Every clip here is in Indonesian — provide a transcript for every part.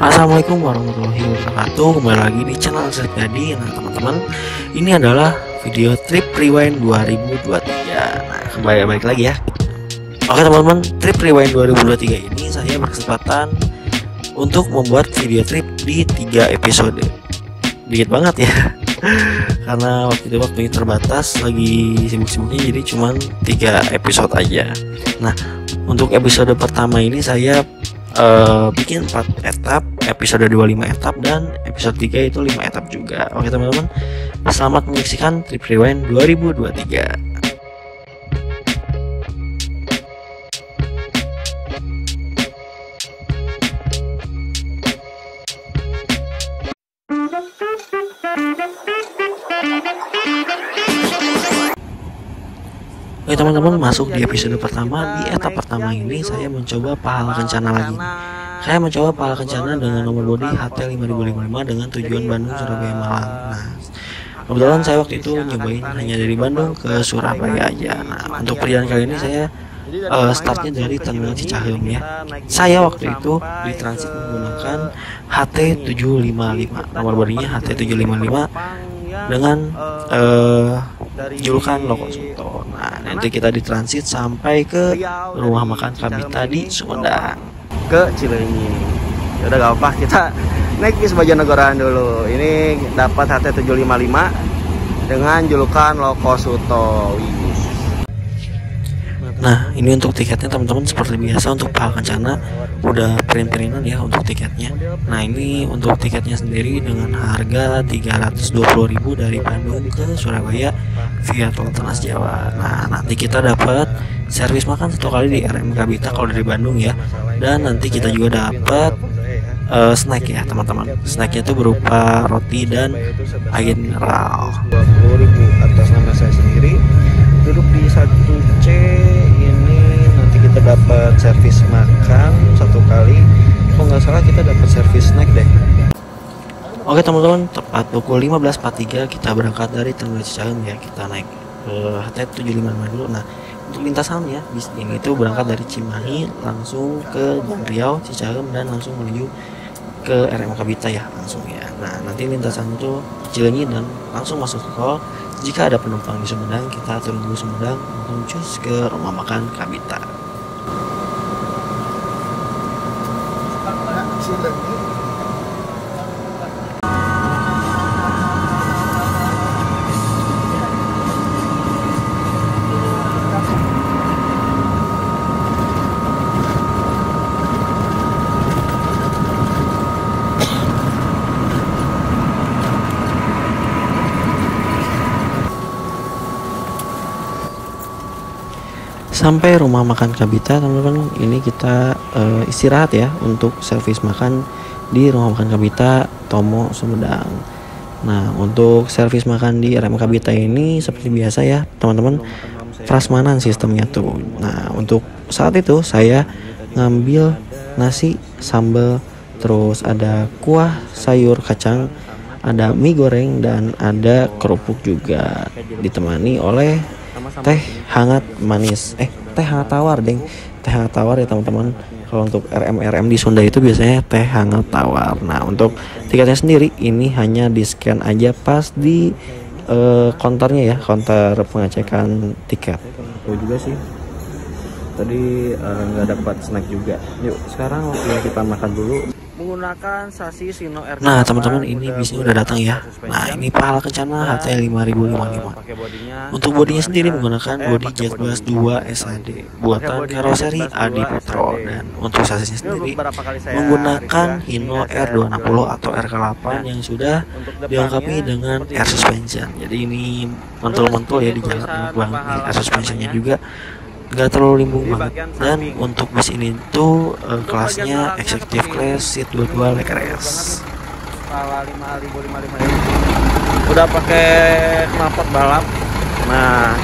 Assalamualaikum warahmatullahi wabarakatuh. Kembali lagi di channel Zgadi. Nah teman-teman, ini adalah video trip rewind 2023. Nah kembali balik lagi ya. Oke teman-teman, trip rewind 2023 ini saya berkesempatan untuk membuat video trip di 3 episode. Dikit banget ya karena waktunya terbatas, lagi sibuk-sibuknya, jadi cuman 3 episode aja. Nah untuk episode pertama ini saya bikin 4 etap, episode 25 etap, dan episode 3 itu 5 etap juga. Oke teman-teman, selamat menyaksikan Trip Rewind 2023. Oke teman-teman, masuk di episode pertama. Di etap pertama ini saya mencoba Pahala Kencana lagi. Saya mencoba Pahala Kencana dengan nomor bodi HT5055 dengan tujuan Bandung, Surabaya, Malang. Nah kebetulan saya waktu itu nyobain hanya dari Bandung ke Surabaya aja. Nah untuk perjalanan kali ini saya startnya dari Terminal Cicahem ya. Saya waktu itu di transit menggunakan HT755, nomor bodinya HT755 dengan julukan Loko Suto. Nah nanti kita ditransit sampai ke rumah makan Kabita di Sumedang, ke Cileunyi. Ya udah gak apa, kita naik bis Bojonegoraan dulu. Ini dapat HT755 dengan julukan Loko Suto. Nah ini untuk tiketnya teman-teman, seperti biasa untuk Pahala Kencana udah print-printan ya untuk tiketnya. Nah ini untuk tiketnya sendiri dengan harga 320.000 dari Bandung ke Surabaya via tol Trans Jawa. Nah nanti kita dapat servis makan 1 kali di RM Kabita kalau dari Bandung ya, dan nanti kita juga dapat snack ya teman-teman. Snacknya itu berupa roti dan air mineral. 20.000 atas nama saya sendiri, duduk di 1C. Ini nanti kita dapat servis makan 1 kali. Kalau nggak salah kita dapat servis snack deh. Oke teman-teman, tepat pukul 15.43 kita berangkat dari Terminal Cicahem ya. Kita naik ke HT755 dulu. Nah untuk lintasan ya, bis ini tuh berangkat dari Cimahi langsung ke Riau, Cicahem, dan langsung menuju ke RM Kabita ya langsung ya. Nah nanti lintasan itu Cileunyi dan langsung masuk ke tol. Jika ada penumpang di Sumedang, kita turun di Sumedang menuju ke rumah makan Kabita. Sampai rumah makan Kabita teman-teman, ini kita istirahat ya untuk servis makan di rumah makan Kabita Tomo Sumedang. Nah untuk servis makan di RM Kabita ini seperti biasa ya teman-teman, prasmanan sistemnya tuh. Nah untuk saat itu saya ngambil nasi sambal, terus ada kuah sayur kacang, ada mie goreng, dan ada kerupuk juga, ditemani oleh teh hangat manis, teh hangat tawar teh hangat tawar ya teman-teman. Kalau untuk RM di Sunda itu biasanya teh hangat tawar. Nah untuk tiketnya sendiri ini hanya di scan aja pas di konternya ya, konter pengecekan tiket. Oh juga sih, tadi nggak dapat snack juga. Yuk sekarang waktunya kita makan dulu menggunakan sasis Sino R. Nah teman-teman, ini bisnya udah datang ya. Nah ini Pahala Kencana HT5055. Untuk bodinya sendiri menggunakan bodi Jetblast 2 SAD buatan karoseri Adi Putro, dan untuk sasisnya sendiri menggunakan Hino R260 atau RK8 yang sudah dilengkapi dengan air suspension. Jadi ini mantul-mantul ya di jalan, enak banget nih. Air suspensionnya juga gak terlalu limbung banget. Dan untuk bis ini tuh kelasnya executive class, seat 22 leg rest. Kepala 5.555 ini udah pakai knalpot balap. Nah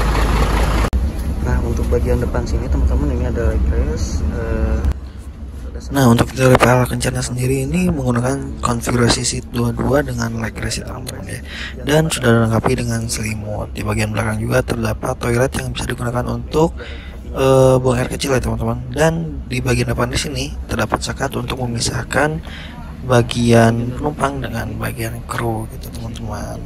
untuk bagian depan sini teman-teman, ini ada leg rest. Nah untuk dari Pahala Kencana sendiri ini menggunakan konfigurasi seat 22 dengan leg rest teman-teman ya, dan sudah dilengkapi dengan selimut. Di bagian belakang juga terdapat toilet yang bisa digunakan untuk buang air kecil ya teman-teman. Dan di bagian depan di sini terdapat sekat untuk memisahkan bagian penumpang dengan bagian kru gitu teman-teman.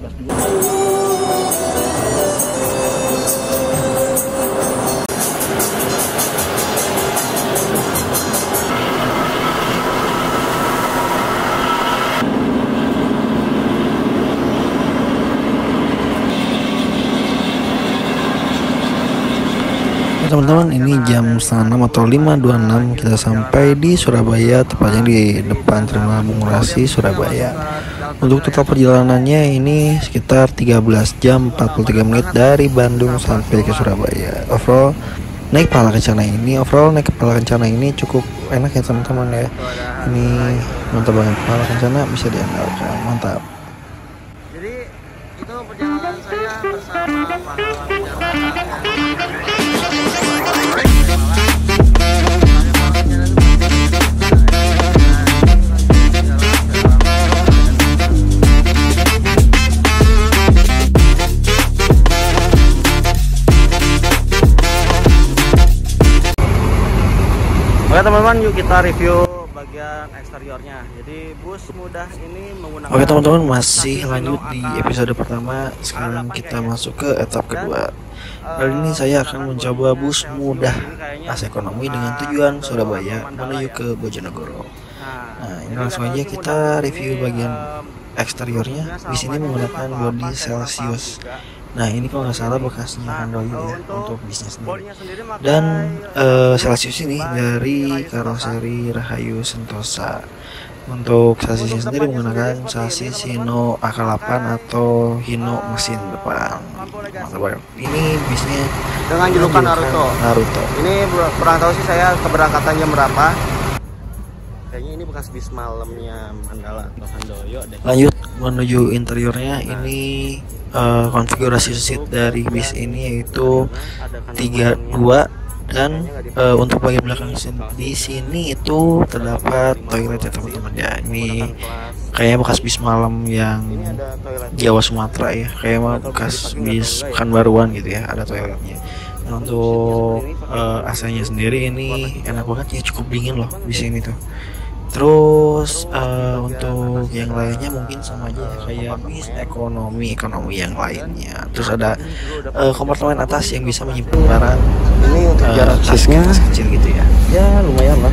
Teman-teman, ini jam setengah 6 atau 5.26 kita sampai di Surabaya, tepatnya di depan Terminal Bung Rasi Surabaya. Untuk total perjalanannya ini sekitar 13 jam 43 menit dari Bandung sampai ke Surabaya. Overall naik Kepala Kencana ini cukup enak ya teman-teman ya. Ini mantap banget, Kepala Kencana bisa diandalkan, mantap. Jadi itu perjalanan saya bersama pahlawan Kencana. Oke teman-teman, yuk kita review bagian eksteriornya. Jadi bus mudah ini menggunakan. Oke teman-teman, masih lanjut di episode pertama. Sekarang kita masuk ke etap kedua. Kali ini saya akan mencoba bus mudah kelas ekonomi dengan tujuan Surabaya menuju ke Bojonegoro. Nah, ini langsung aja kita review bagian eksteriornya. Di sini menggunakan bodi Celsius. Nah, ini kalau nggak salah bekasnya Handoyo ya untuk bisnya sendiri. Dan Celsius ini dari karoseri Rahayu Sentosa. Untuk sasisnya sendiri menggunakan sasis Hino AK8 atau Hino mesin depan. Ini bisnya dengan julukan Naruto. Ini kurang tahu sih saya keberangkatan jam berapa. Kayaknya ini bekas bis malamnya Mandala atau Handoyo deh. Lanjut menuju interiornya. Ini konfigurasi seat dari bis ini yaitu 32 dan untuk bagian belakang di sini itu terdapat toilet ya teman-teman ya. Ini kayaknya bekas bis malam yang Jawa Sumatera ya, kayak bekas bis Pekanbaruan gitu ya, ada toiletnya. Nah, untuk AC-nya sendiri ini enak banget ya, cukup dingin loh di sini tuh. Terus untuk yang lainnya mungkin sama aja kayak bis ekonomi yang lainnya. Terus ada kompartemen atas yang bisa menyimpan barang. Ini untuk jarak tasnya kecil gitu ya. Ya lumayan lah.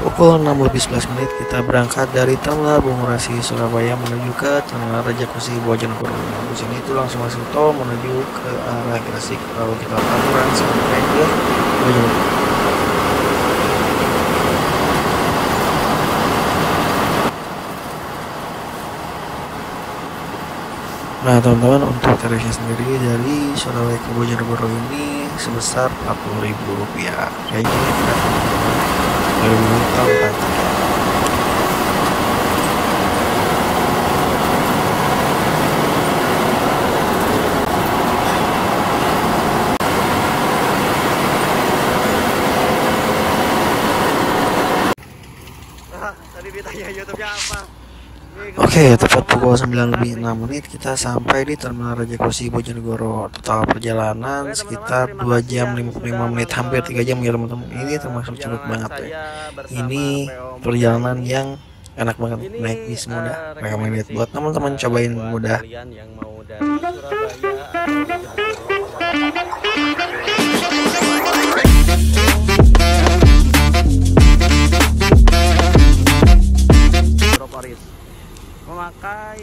Pukul 6:11 kita berangkat dari Terminal Bung Rasi Surabaya menuju ke Terminal Rajakusi Bojonegoro. Di sini itu langsung masuk tol menuju ke arah Gresik, lalu kita taburan sampai ke Bojonegoro. Nah teman-teman, untuk tarifnya sendiri dari Surabaya ke Bojonegoro ini sebesar Rp40.000. Kayaknya kita baru tahu kan. Tadi ditanya YouTube-nya apa? Oke, tepat pukul 9:06 kita sampai di Terminal Rajakusi Bojonegoro. Total perjalanan sekitar 2 jam 55 menit, hampir 3 jam ya teman-teman. Ini termasuk cepet banget ya. Ini perjalanan yang enak banget, naik bis mudah. Recommended buat teman-teman cobain mudah. Yang mau dari Surabaya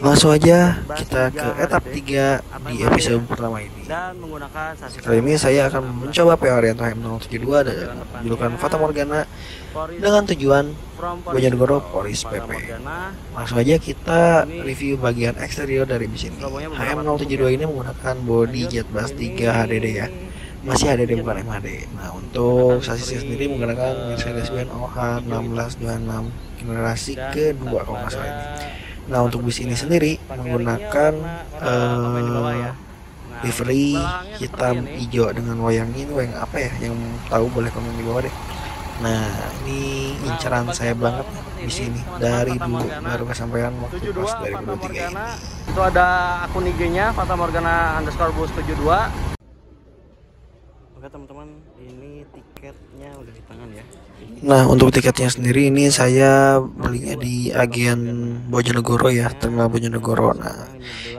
Langsung aja kita ke etap 3 di episode pertama ini. Kali ini saya akan mencoba PO Arianto HM072 dan julukan Fata Morgana dengan tujuan Bojonegoro Polis PP. Langsung aja kita review bagian eksterior dari bis ini. HM072 ini menggunakan bodi Jetbus 3 HDD ya. Masih HDD bukan MHD. Nah, untuk sasisnya sendiri menggunakan Mercedes-Benz OH 1626 generasi kedua kalau nggak salah ini. Nah, untuk bis ini sendiri menggunakan livery hitam hijau dengan wayang ini, wayang apa ya, yang tahu boleh komen di bawah deh. Nah, ini incaran saya banget bis ini dari dulu, baru kesampaian waktu pas 2023 ini. Itu ada akun IG-nya Fata Morgana _bus72. Oke teman-teman, ini tiketnya udah di tangan ya. Nah, untuk tiketnya sendiri ini saya belinya di agen Bojonegoro ya, Terminal Bojonegoro. Nah,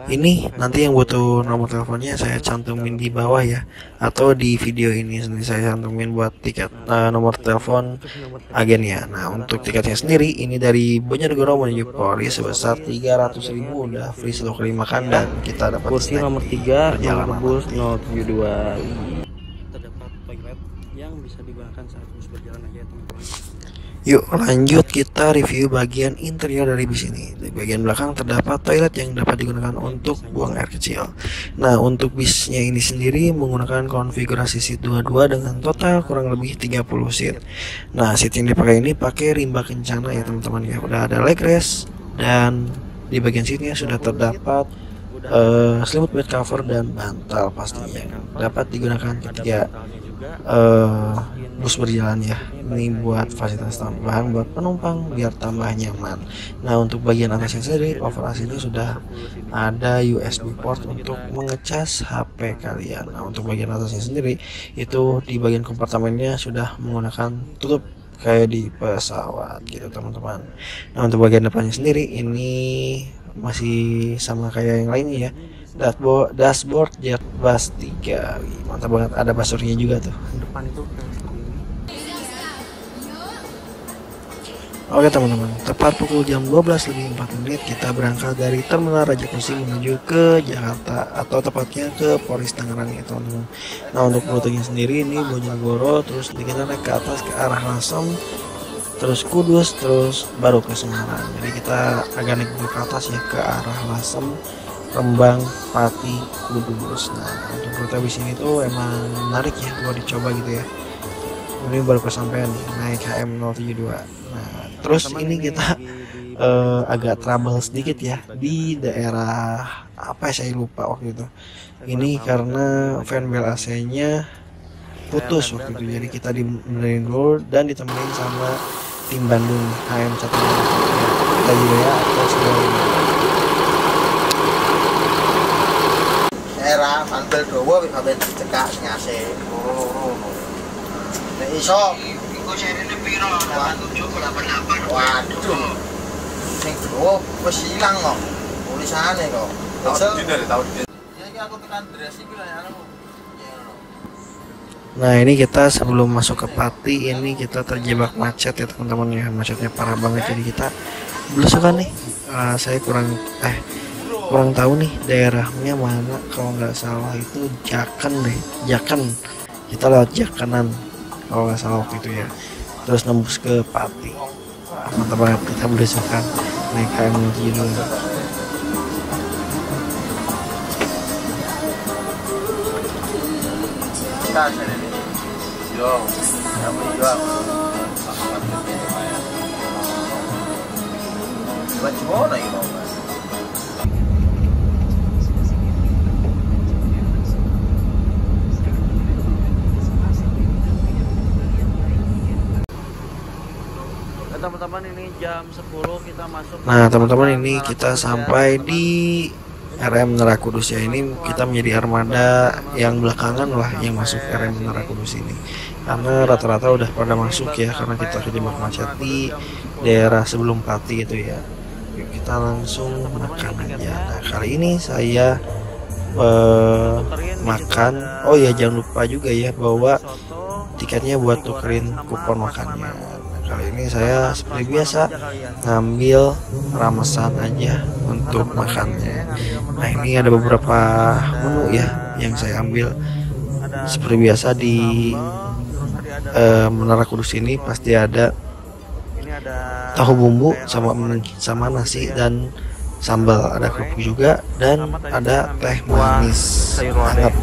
ini nanti yang butuh nomor teleponnya saya cantumin di bawah ya, atau di video ini sendiri saya cantumin buat tiket nomor telepon agennya. Nah, untuk tiketnya sendiri ini dari Bojonegoro menuju Polri sebesar 300.000, udah free seluruh kali makan dan kita dapat Kursi nomor 3, nomor bus 072. Terdapat toilet yang bisa digunakan saat bus berjalan aja teman-teman. Yuk lanjut kita review bagian interior dari bis ini. Di bagian belakang terdapat toilet yang dapat digunakan untuk buang air kecil. Nah, untuk bisnya ini sendiri menggunakan konfigurasi seat 22 dengan total kurang lebih 30 seat. Nah, seat yang dipakai ini pakai rimba kencana ya teman-teman ya. Udah ada leg rest dan di bagian seatnya sudah terdapat selimut bed cover dan bantal pastinya. Dapat digunakan ketika bus berjalan ya. Ini buat fasilitas tambahan buat penumpang biar tambah nyaman. Nah, untuk bagian atasnya sendiri over AC ini sudah ada USB port untuk mengecas HP kalian. Nah, untuk bagian atasnya sendiri itu di bagian kompartemennya sudah menggunakan tutup kayak di pesawat gitu teman-teman. Nah, untuk bagian depannya sendiri ini masih sama kayak yang lainnya ya. Dashboard Jet Bus 3. Wih, mantap banget, ada basurnya juga tuh. Depan itu Oke teman-teman, tepat pukul jam 12:04 kita berangkat dari Terminal Raja Kursi menuju ke Jakarta, atau tepatnya ke Polres Tangerang ya teman-teman. Nah, untuk rutenya sendiri ini Bojonegoro, terus kita naik ke atas ke arah Lasem, terus Kudus, terus baru ke Semarang. Jadi kita agak naik dulu ke atas ya, ke arah Lasem, Rembang, Pati, Kudus. Nah, untuk rute bis ini tuh emang menarik ya buat dicoba gitu ya. Ini baru kesampaian nih, naik HM 072. Nah, terus ini kita agak trouble sedikit ya di daerah apa ya, saya lupa waktu itu. Ini karena fan bel AC-nya putus waktu itu, jadi kita dibenerin dulu dan ditemenin sama tim Bandung HM1. Kita juga ya atas era panbel dawa wis sampe dicekak sing AC. Nek iso iku serine piro? 87 88. Waduh. Sing dawa wis ilang kok. Tulisane kok. Tahun ya iki aku tekan dres iki lho anu. Nah, ini kita sebelum masuk ke Pati ini kita terjebak macet ya teman-teman ya. Macetnya parah banget, jadi kita belusukan nih. Saya kurang tahu nih daerahnya mana, kalau nggak salah itu Jaken deh, Jaken. Kita lewat Jakenan kalau nggak salah waktu itu ya, terus nembus ke Pati. Mantap banget, kita berusaha naik KM dulu. teman-teman, ini jam 10 kita masuk. Nah teman-teman, ini kita sampai di RM Menara Kudus ya. Ini kita menjadi armada yang belakangan lah yang masuk RM Menara Kudus ini, karena rata-rata udah pada masuk ya, karena kita terjebak macet di daerah sebelum Pati gitu ya. Yuk kita langsung makan aja. Nah kali ini saya makan, oh ya jangan lupa juga ya bawa tiketnya buat tukerin kupon makannya. Kali ini saya seperti biasa ngambil ramesan aja untuk makannya. Nah ini ada beberapa menu ya yang saya ambil. Seperti biasa di Menara Kudus ini pasti ada tahu bumbu sama nasi dan sambal, ada kerupuk juga, dan ada teh manis hangat.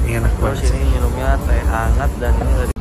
Ini enak banget. Ini minumnya teh hangat dan ini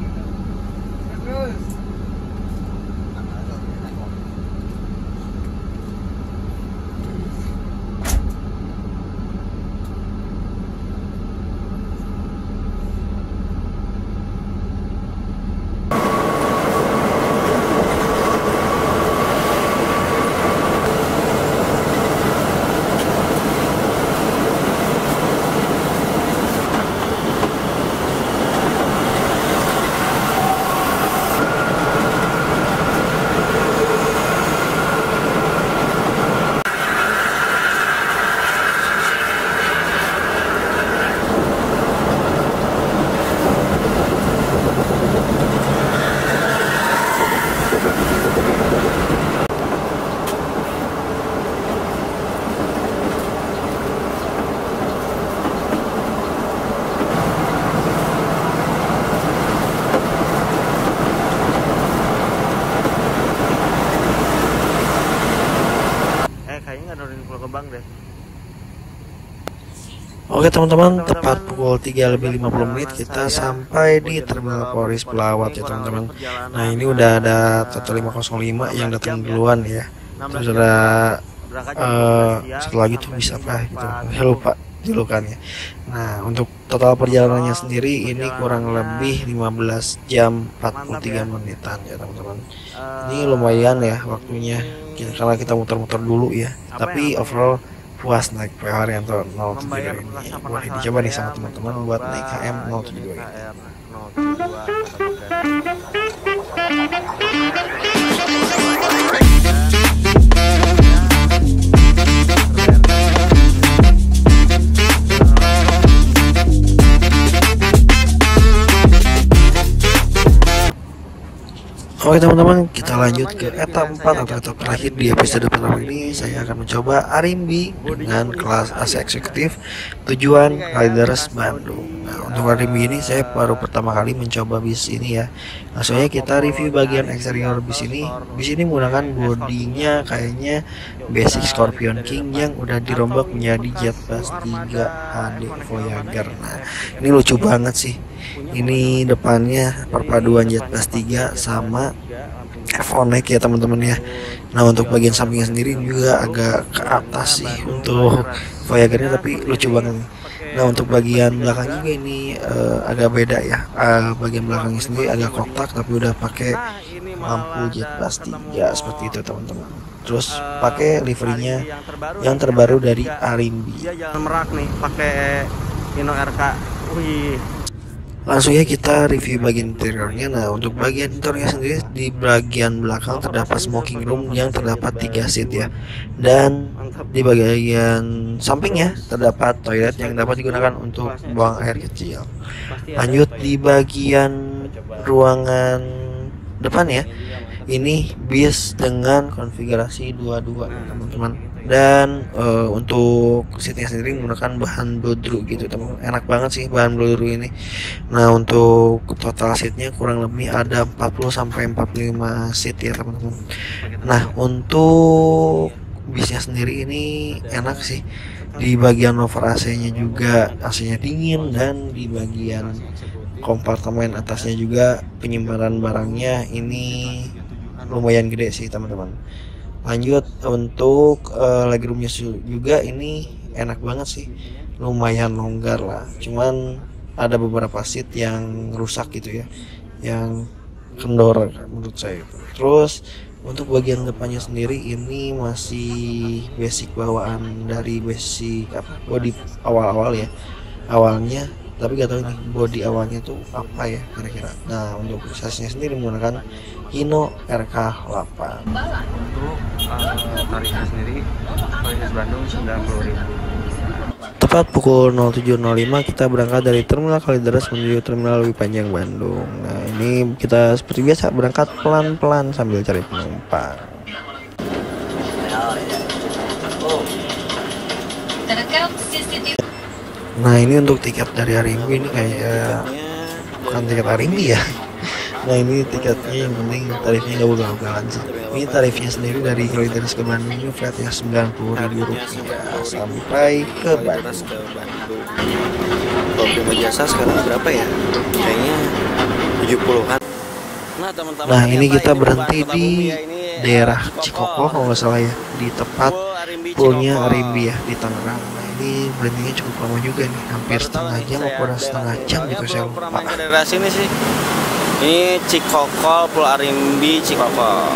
Oke teman-teman, tepat pukul 3:50 kita sampai di Terminal Polres Pelawat ya teman-teman. Nah ini udah ada 1505 yang datang duluan ya. Terus ada satu lagi tuh bisa apa gitu, saya lupa julukannya. Nah untuk total perjalanannya sendiri ini kurang lebih 15 jam 43 menitan ya teman-teman. Ini lumayan ya waktunya karena kita muter-muter dulu ya. Tapi overall puas naik PO Haryanto 072 ini. Boleh dicoba nih sama teman-teman buat naik HM 072 ini. Oke teman-teman, kita lanjut ke etap 4 atau etap terakhir di episode pertama ini. Saya akan mencoba Arimbi dengan kelas AC eksekutif tujuan Kalideres Bandung. Nah untuk Arimbi ini saya baru pertama kali mencoba bis ini ya. Langsungnya kita review bagian eksterior bis ini. Bis ini menggunakan bodinya kayaknya basic Scorpion King yang udah dirombak menjadi Jet Bus 3 HD Voyager. Nah ini lucu banget sih. Ini depannya perpaduan Jet Bus 3 sama F-Onyx ya teman-teman ya. Nah untuk bagian sampingnya sendiri juga agak ke atas sih untuk Voyagernya, tapi lucu banget. Nah untuk bagian belakang juga ini agak beda ya. Bagian belakangnya sendiri agak kotak tapi udah pakai lampu Jet Bus 3 seperti itu teman-teman. Terus pakai liverinya yang terbaru dari Arimbi. Jalan Merak nih pakai Hino RK. Wih. Langsung ya kita review bagian interiornya. Nah untuk bagian interiornya sendiri di bagian belakang terdapat smoking room yang terdapat 3 seat ya. Dan di bagian sampingnya terdapat toilet yang dapat digunakan untuk buang air kecil. Lanjut di bagian ruangan depan ya. Ini bis dengan konfigurasi 22 teman-teman. Dan untuk seatnya sendiri menggunakan bahan bludru gitu teman-teman. Enak banget sih bahan bludru ini. Nah untuk total seatnya kurang lebih ada 40-45 seat ya teman-teman. Nah untuk bisnya sendiri ini enak sih. Di bagian over AC nya juga AC nya dingin, dan di bagian kompartemen atasnya juga penyimpanan barangnya ini lumayan gede sih teman-teman. Lanjut untuk legroomnya juga ini enak banget sih, lumayan longgar lah. Cuman ada beberapa seat yang rusak gitu ya, yang kendor menurut saya. Terus untuk bagian depannya sendiri ini masih basic bawaan dari basic body awal-awal ya awalnya. Tapi gak tahu ini body awalnya tuh apa ya kira-kira. Nah untuk sasisnya sendiri menggunakan Hino RK8. Untuk tarifnya sendiri Polres Bandung 90.000. Tepat pukul 07.05 kita berangkat dari Terminal Kalideres menuju Terminal Lewi Panjang Bandung. Nah ini kita seperti biasa berangkat pelan-pelan sambil cari penumpang. Nah ini untuk tiket dari Arimbi ini kayak bukan tiket Arimbi ya. Nah ini tiketnya yang penting tarifnya gak ugal-ugalan sih. Ini tarifnya sendiri dari Kalideres ke Bandung ini flatnya Rp90.000 sampai ke Bandung. Kalau prima jasa sekarang berapa ya? Kayaknya 70-an. Nah ini kita berhenti di daerah Cikoko kalau nggak salah ya, di tepat poolnya Arimbi ya di Tangerang. Nah ini berhentinya cukup lama juga nih, hampir setengah jam atau setengah jam gitu saya lupa. Daerah sini sih. Ini Cikoko, Pulau Arimbi, Cikoko.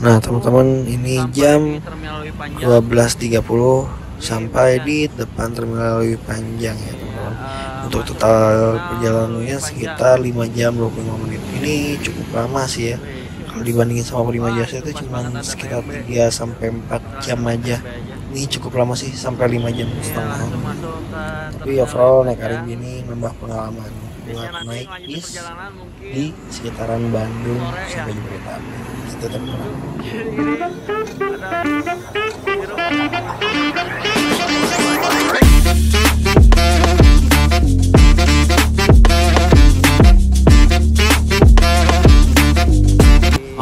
Nah teman-teman ini jam 12.30 sampai di depan Terminal Lewi Panjang ya teman-teman. Untuk total perjalanannya sekitar 5 jam 25 menit. Ini cukup lama sih ya. Kalau dibandingin sama Prima Jasa itu cuma sekitar 3 sampai 4 jam aja. Ini cukup lama sih, sampai 5 jam setengah. Tapi overall naik Arimbi ini nambah pengalaman buat naik bis di sekitaran Bandung sampai Jabodetabek. Itu teman-teman.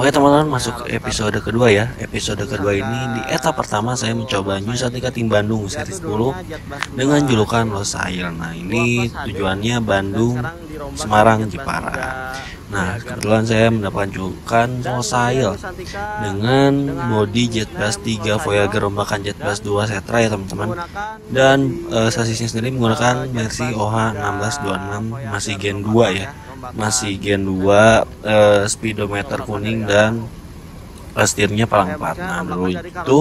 Oke teman-teman, masuk episode kedua ya. Episode kedua ini di etap pertama saya mencoba Nyusantika Tim Bandung seri 10 dengan julukan Losail. Nah ini tujuannya Bandung, Semarang, Jepara. Nah kebetulan saya mendapatkan julukan Losail dengan bodi Jetbus 3 Voyager rombakan Jetbus 2 Setra ya teman-teman. Dan sasisnya sendiri menggunakan Mercy OH 1626 masih Gen 2 ya. Masih Gen 2, speedometer kuning dan setirnya palang 4. Nah dulu itu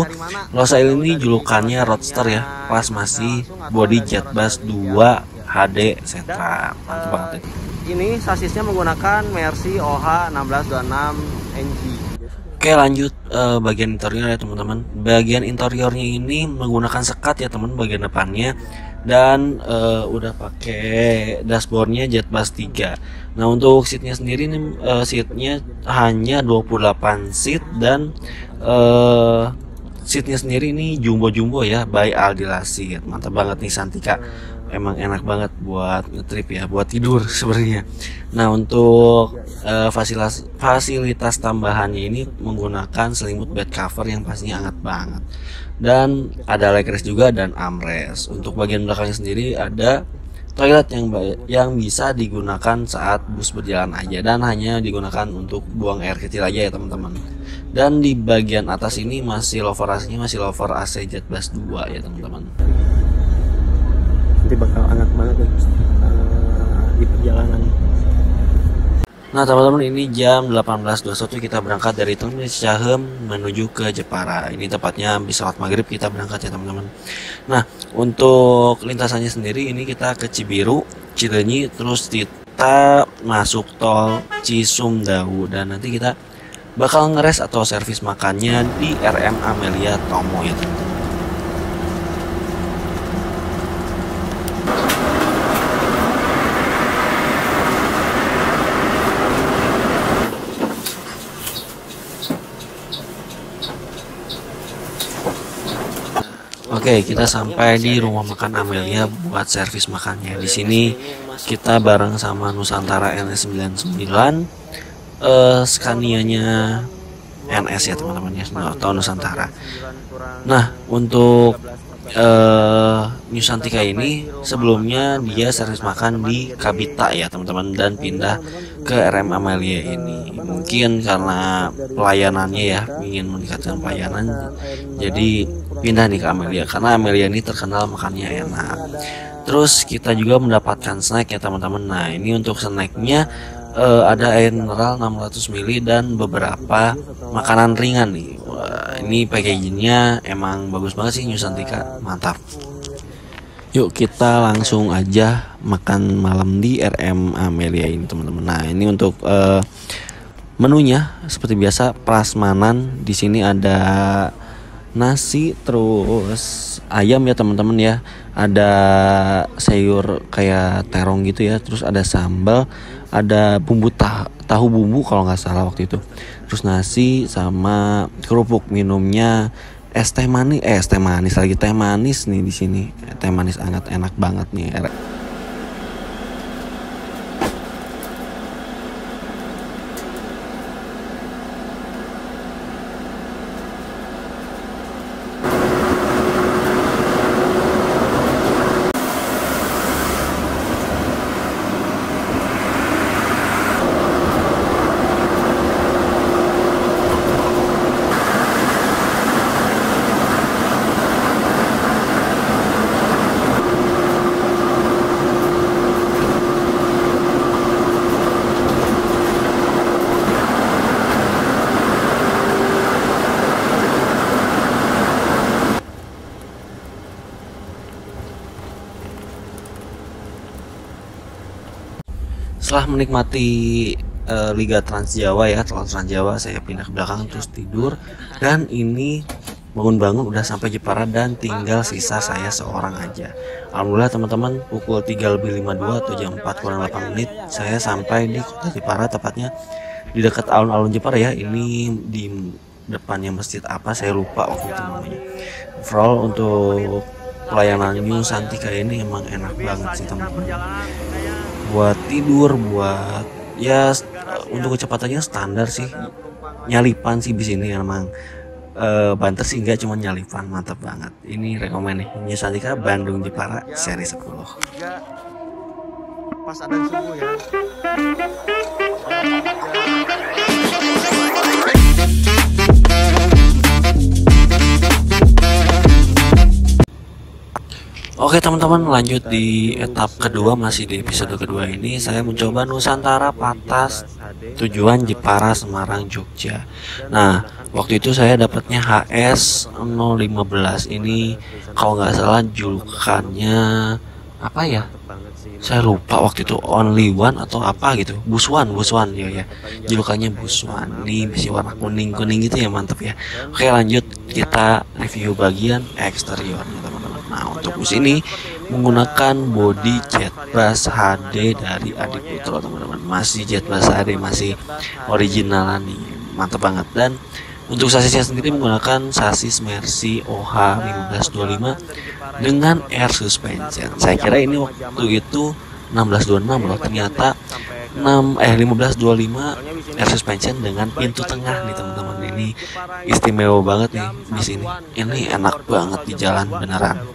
Losail ini julukannya Roadster ya, pas masih body Jetbus 2 HD Setra. Mantap banget. Ini sasisnya menggunakan Mercy OH 1626 NG. Oke lanjut bagian interior ya teman-teman. Bagian interiornya ini menggunakan sekat ya teman bagian depannya. Dan udah pakai dashboardnya Jetbus 3. Nah untuk seatnya sendiri nih seatnya hanya 28 seat dan seatnya sendiri ini jumbo ya by Aldila Seat. Mantap banget nih Santika, emang enak banget buat ngetrip ya, buat tidur sebenarnya. Nah untuk fasilitas tambahannya ini menggunakan selimut bed cover yang pastinya hangat banget. Dan ada leg rest juga dan armrest. Untuk bagian belakangnya sendiri ada toilet yang bisa digunakan saat bus berjalan aja dan hanya digunakan untuk buang air kecil aja ya teman-teman. Dan di bagian atas ini masih lover AC-nya masih lover AC Jetbus 2 ya teman-teman. Nanti bakal hangat banget nih di perjalanan. Nah teman-teman ini jam 18.21 kita berangkat dari Terminal Cicahem menuju ke Jepara. Ini tepatnya habis sholat maghrib kita berangkat ya teman-teman. Nah untuk lintasannya sendiri ini kita ke Cibiru, Cileunyi, terus kita masuk tol Cisumdawu dan nanti kita bakal ngeres atau servis makannya di RM Amelia Tomo ya teman-teman. Oke, kita sampai di rumah makan Amelia buat servis makannya. Di sini kita bareng sama Nusantara NS99, Scania-nya NS ya teman-teman ya, atau Nusantara. Nah, untuk Nyusantika ini sebelumnya dia servis makan di Kabita ya teman-teman dan pindah ke RM Amelia ini. Mungkin karena pelayanannya ya, ingin meningkatkan pelayanan, jadi pindah nih ke Amelia karena Amelia ini terkenal makannya enak. Terus kita juga mendapatkan snack ya teman-teman. Nah ini untuk snacknya ada air mineral 600 ml dan beberapa makanan ringan nih. Wah, ini packagingnya emang bagus banget sih Nyusantika, mantap. Yuk kita langsung aja makan malam di RM Amelia ini teman-teman. Nah ini untuk menunya seperti biasa prasmanan. Di sini ada nasi terus ayam ya teman-teman ya, ada sayur kayak terong gitu ya, terus ada sambal, ada bumbu tahu bumbu kalau nggak salah waktu itu, terus nasi sama kerupuk. Minumnya teh manis lagi, teh manis nih di sini, teh manis hangat enak banget nih. Setelah menikmati Liga Trans Jawa ya, Trans Jawa. Saya pindah ke belakang terus tidur, dan ini bangun-bangun udah sampai Jepara dan tinggal sisa saya seorang aja. Alhamdulillah teman-teman, pukul 3:52 atau jam 4 kurang 8 menit saya sampai di kota Jepara, tepatnya di dekat alun-alun Jepara ya. Ini di depannya masjid apa saya lupa waktu itu namanya. Overall untuk pelayanan New Santika ini emang enak banget sih teman-teman. Buat tidur, buat ya untuk kecepatannya standar sih. Nyalipan sih bis ini emang banter sih enggak, cuma nyalipan mantap banget. Ini rekomen nih, New Santika Bandung Jepara seri 10. Pas ada subuh ya. Oke teman-teman, lanjut di etap kedua, masih di episode kedua ini saya mencoba Nusantara Patas tujuan Jepara, Semarang, Jogja. Nah, waktu itu saya dapatnya HS 015. Ini kalau nggak salah julukannya apa ya? Saya lupa waktu itu, Only One atau apa gitu. Buswan ya. Julukannya Buswan. Ini masih warna kuning gitu ya, mantap ya. Oke, lanjut kita review bagian eksteriornya teman-teman. Nah, untuk bus ini menggunakan bodi Jetbus HD dari Adiputro teman-teman. Masih Jetbus HD, masih originalan nih, mantap banget. Dan untuk sasisnya sendiri menggunakan sasis Mercy OH 1525 dengan air suspension. Saya kira ini waktu itu 1626 loh, ternyata 1525 air suspension dengan pintu tengah nih teman-teman. Ini istimewa banget nih di sini. Ini enak banget di jalan beneran.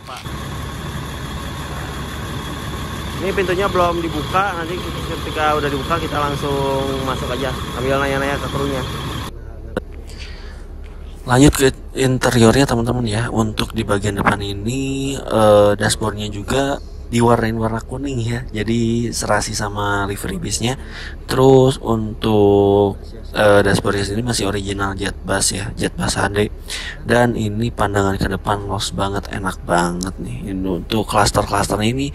Ini pintunya belum dibuka, nanti ketika udah dibuka kita langsung masuk aja sambil nanya-nanya ke krunya. Lanjut ke interiornya teman-teman ya. Untuk di bagian depan ini dashboardnya juga diwarnain warna kuning ya, jadi serasi sama livery bisnya. Terus untuk dashboardnya sendiri masih original Jetbus ya, Jetbus HD. Dan ini pandangan ke depan los banget, enak banget nih. Ini untuk klaster-klasternya ini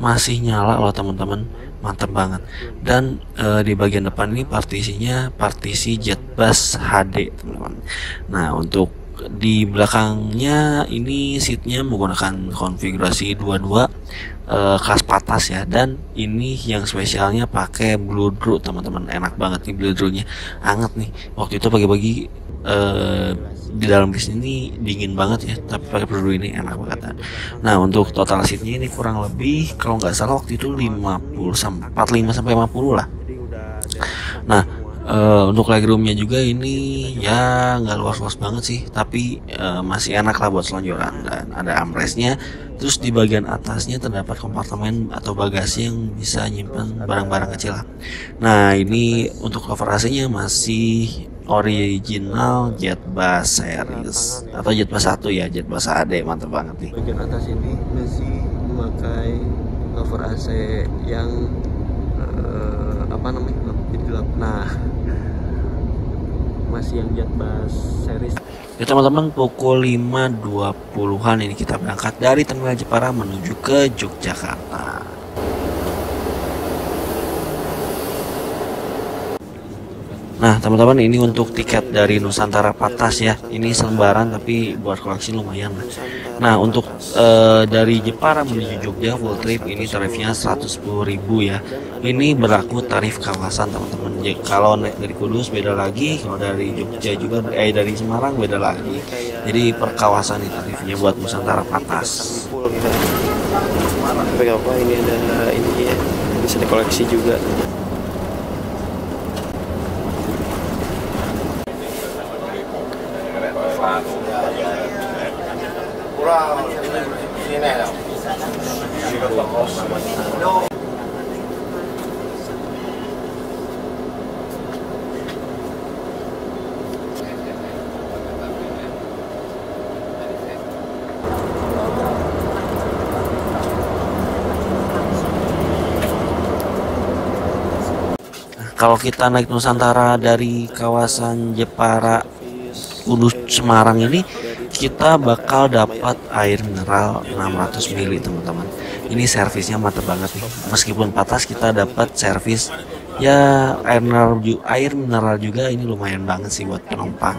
masih nyala loh teman-teman, mantap banget. Dan di bagian depan ini partisinya partisi Jetbus HD teman-teman. Nah, untuk di belakangnya ini seatnya menggunakan konfigurasi 22 kelas patas ya. Dan ini yang spesialnya pakai Blue Drew teman-teman, enak banget nih Blue Drew-nya, anget nih. Waktu itu pagi-pagi di dalam bis ini dingin banget ya, tapi pakai Blue Drew ini enak banget. Nah, untuk total seatnya ini kurang lebih kalau nggak salah waktu itu 45 sampai 50 lah. Nah, untuk legroomnya juga ini ya nggak luas-luas banget sih, tapi masih enak lah buat selonjoran. Dan ada armrestnya. Terus di bagian atasnya terdapat kompartemen atau bagasi yang bisa nyimpan barang-barang kecil lah. Nah, ini untuk cover AC-nya masih original Jetbus series atau Jetbus 1 ya, Jetbus HD, mantap banget nih. Bagian atas ini masih memakai cover AC yang apa namanya, gelap. Nah, masih yang Jetbus series. Ya teman-teman, pukul 5.20-an ini kita berangkat dari Terminal Jepara menuju ke Yogyakarta. Nah teman-teman, ini untuk tiket dari Nusantara Patas ya. Ini selembaran tapi buat koleksi lumayan lah. Nah, untuk dari Jepara menuju Jogja full trip ini tarifnya 110.000 ya. Ini berlaku tarif kawasan teman-teman. Kalau naik dari Kudus beda lagi, kalau dari Jogja juga dari Semarang beda lagi. Jadi per kawasan nih tarifnya buat Nusantara Patas. Tapi apa ini ada ini ya, bisa dikoleksi juga. Kalau kita naik Nusantara dari kawasan Jepara, Kudus, Semarang ini, kita bakal dapat air mineral 600 ml teman-teman. Ini servisnya mantap banget nih. Meskipun patas kita dapat servis Ya air mineral juga ini lumayan banget sih buat penumpang.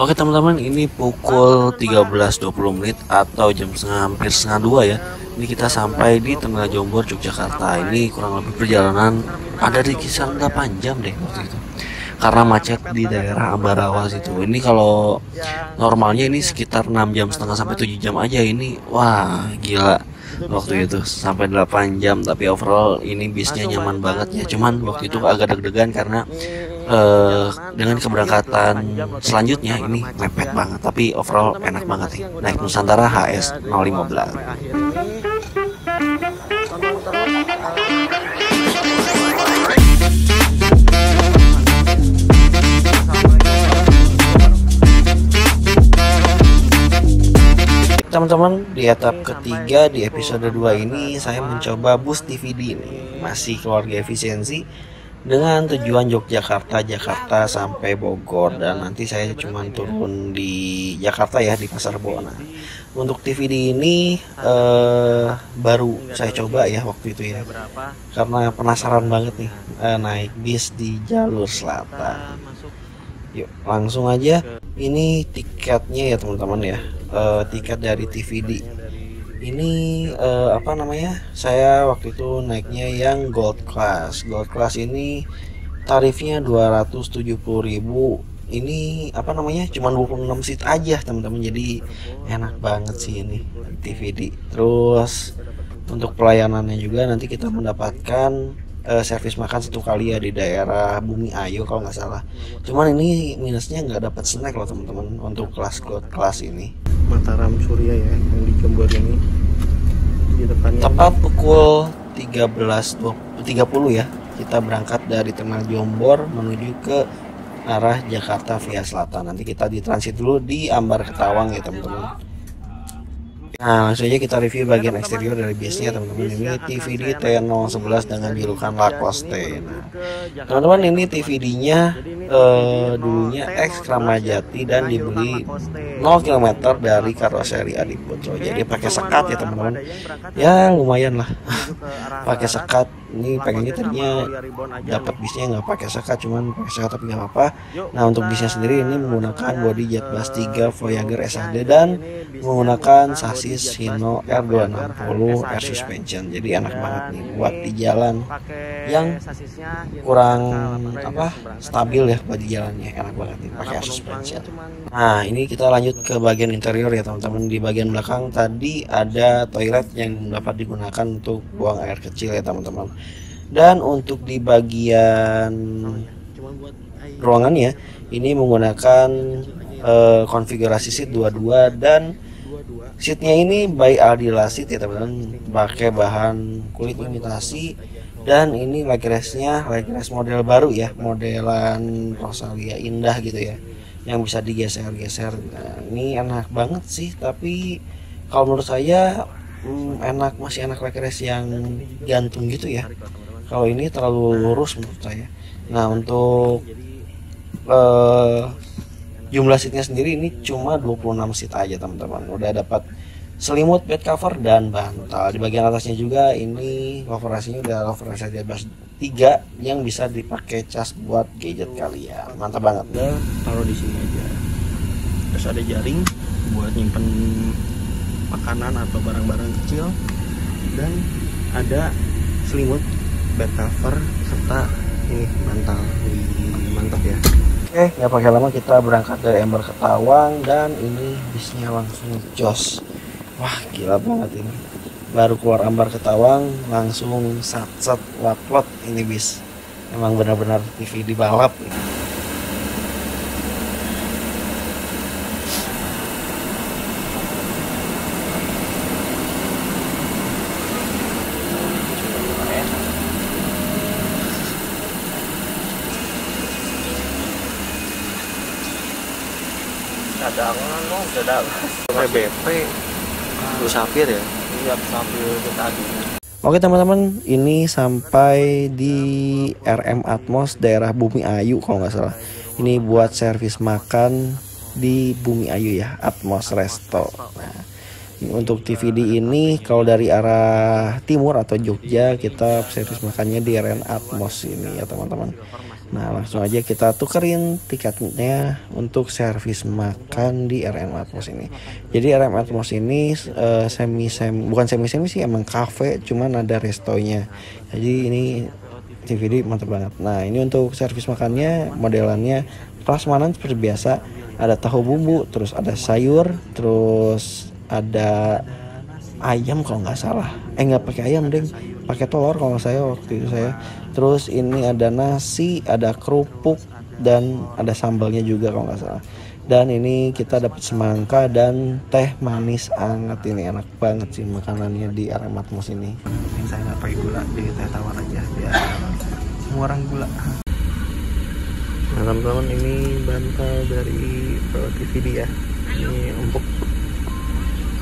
Oke teman-teman, ini pukul 13.20 atau hampir setengah 2 ya. Ini kita sampai di Terminal Jombor, Yogyakarta. Ini kurang lebih perjalanan ada di kisaran 8 jam deh waktu itu. Karena macet di daerah Ambarawa situ. Ini kalau normalnya ini sekitar 6 jam setengah sampai 7 jam aja ini. Wah, gila. Waktu itu sampai 8 jam, tapi overall ini bisnya nyaman banget ya. Cuman waktu itu agak deg-degan karena dengan keberangkatan selanjutnya ini mepet banget, tapi overall enak banget nih naik Nusantara HS 015. Teman-teman, di etap ketiga di episode 2 ini saya mencoba bus TVD ini, masih keluarga efisiensi dengan tujuan Yogyakarta, Jakarta sampai Bogor, dan nanti saya cuma turun di Jakarta ya, di Pasar Bona. Untuk TVD ini baru saya coba ya waktu itu ya, karena penasaran banget nih naik bis di jalur selatan. Yuk langsung aja, ini tiketnya ya teman-teman ya, tiket dari TVD. Ini apa namanya? Saya waktu itu naiknya yang Gold Class. Gold Class ini tarifnya 270.000. Ini apa namanya? Cuman 26 seat aja, teman-teman. Jadi enak banget sih ini TVD. Terus untuk pelayanannya juga nanti kita mendapatkan servis makan 1 kali ya di daerah Bumi Ayu kalau nggak salah. Cuman ini minusnya nggak dapat snack loh teman-teman untuk kelas Gold Class ini. Mataram Surya ya yang di Jombor ini, di depannya tepat pukul 13.30 ya, kita berangkat dari Terminal Jombor menuju ke arah Jakarta via selatan. Nanti kita ditransit dulu di Ambar Ketawang ya teman-teman. Nah langsung aja kita review bagian eksterior dari bisnya teman-teman. Ini TVD T011 dengan julukan Lacoste. Nah teman-teman, ini TVD-nya dulunya X Kramajati dan dibeli 0 km dari karoseri Adiputro. Jadi pakai sekat ya teman-teman. Ya lumayan lah pakai sekat. Ini pengennya tadinya dapat bisnya nggak pakai sekat, cuman pakai sekat tapi nggak apa-apa. Nah untuk bisnya sendiri ini menggunakan bodi Jetbus 3 Voyager SAD dan menggunakan sasis Hino R260 Air Suspension. Jadi enak banget nih buat di jalan yang kurang stabil ya, buat di jalannya enak banget nih pakai Air Suspension. Nah ini kita lanjut ke bagian interior ya teman-teman. Di bagian belakang tadi ada toilet yang dapat digunakan untuk buang air kecil ya teman-teman. Dan untuk di bagian ruangannya ini menggunakan konfigurasi seat 22 dan seatnya ini by Aldila Seat ya teman-teman, pakai bahan kulit imitasi. Dan ini leg restnya leg rest model baru ya, modelan Rosalia Indah gitu ya, yang bisa digeser-geser. Nah, ini enak banget sih, tapi kalau menurut saya masih enak leg rest yang gantung gitu ya. Kalau ini terlalu lurus menurut saya. Nah untuk jumlah seatnya sendiri ini cuma 26 seat aja teman-teman. Udah dapat selimut, bed cover, dan bantal. Di bagian atasnya juga ini cover AC-nya udah cover AC Jetbus 3 yang bisa dipakai cas buat gadget kalian. Mantap banget. Udah taruh di sini aja. Terus ada jaring buat nyimpen makanan atau barang-barang kecil, dan ada selimut, bed cover, serta ini bantal. Mantap ya. Oke, nggak pakai lama kita berangkat dari Ambar Ketawang, dan ini bisnya langsung jos. Wah gila banget ini. Baru keluar Ambar Ketawang langsung sat-sat wat-wat ini bis. Emang benar-benar TV di balap. dadangan BP lu sapir ya. Iya, sambil tadi. Oke teman-teman, ini sampai di RM Atmos daerah Bumi Ayu kalau nggak salah. Ini buat servis makan di Bumi Ayu ya, Atmos Resto. Nah, ini untuk TVD ini kalau dari arah timur atau Jogja, kita servis makannya di RM Atmos ini ya teman-teman. Nah langsung aja kita tukerin tiketnya untuk servis makan di RM Atmos ini. Jadi RM Atmos ini bukan semi sih, emang cafe, cuman ada restonya. Jadi ini TVD mantap banget. Nah ini untuk servis makannya modelannya prasmanan seperti biasa. Ada tahu bumbu, terus ada sayur, terus ada ayam kalau nggak salah. Nggak pakai ayam deng, pakai telur kalau saya waktu itu saya. Terus ini ada nasi, ada kerupuk, dan ada sambalnya juga kalau nggak salah. Dan ini kita dapat semangka dan teh manis hangat. Ini enak banget sih makanannya di RM Atmos ini. Ini saya nggak pakai gula, jadi teh tawar aja biar ngurang gula. Nah teman-teman, ini bantal dari TVD ya. Ini empuk.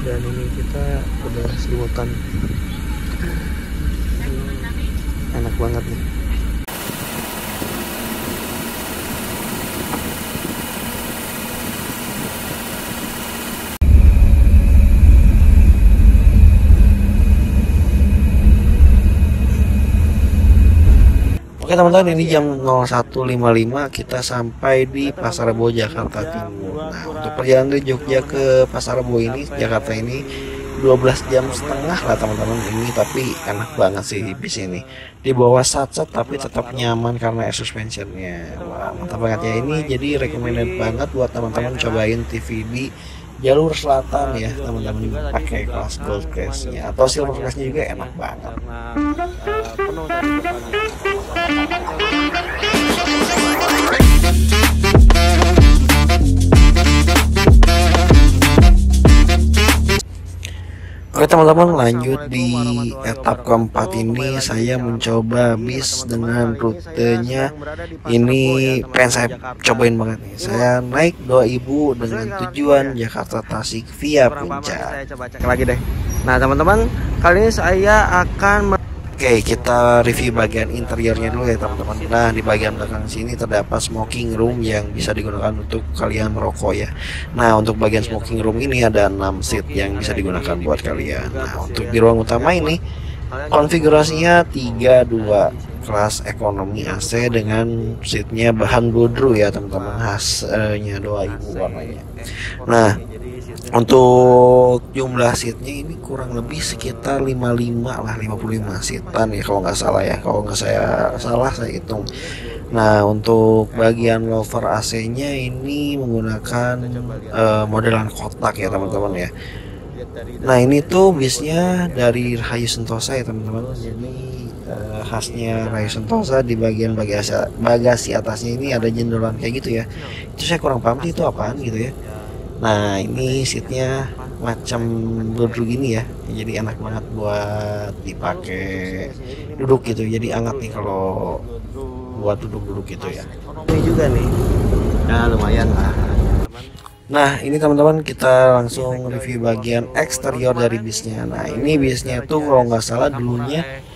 Dan ini kita udah selimutan. Enak banget nih. Oke teman-teman, ini jam 01.55 kita sampai di Pasar Rebo Jakarta Timur. Nah untuk perjalanan dari Jogja ke Pasar Rebo ini, Jakarta ini 12 jam setengah lah teman-teman ini, tapi enak banget sih bis ini. Di bawah satset tapi tetap nyaman karena air suspensionnya. Wah mantap banget ya, ini jadi recommended banget buat teman-teman cobain TVD jalur selatan ya teman-teman, pakai kelas gold class-nya atau silver class-nya juga enak banget. Oke teman-teman, lanjut di etap keempat ini saya mencoba bis dengan rutenya ini pengen saya cobain banget nih. Saya naik 2000 dengan tujuan Jakarta Tasik via Puncak. Coba cek lagi deh. Nah teman-teman, kali ini saya akan Oke, kita review bagian interiornya dulu ya teman-teman. Nah, di bagian belakang sini terdapat smoking room yang bisa digunakan untuk kalian merokok ya. Nah, untuk bagian smoking room ini ada 6 seat yang bisa digunakan buat kalian. Nah, untuk di ruang utama ini konfigurasinya 32 kelas ekonomi AC dengan seatnya bahan bludru ya teman-teman, khasnya 2000 warnanya. Nah, untuk jumlah seatnya ini kurang lebih sekitar 55 seatan ya kalau nggak salah ya, kalau nggak saya hitung. Nah untuk bagian lower AC-nya ini menggunakan modelan kotak ya teman-teman ya. Nah ini tuh bisnya dari Rahayu Sentosa ya teman-teman. Jadi khasnya Rahayu Sentosa di bagian bagasi atasnya ini ada jendelan kayak gitu ya. Itu saya kurang paham itu apaan gitu ya. Nah ini seatnya macam bludru gini ya, jadi enak banget buat dipakai duduk gitu, jadi hangat nih kalau buat duduk-duduk gitu ya. Ini juga nih, nah lumayan lah. Nah ini teman-teman, kita langsung review bagian eksterior dari bisnya. Nah ini bisnya tuh kalau nggak salah dulunya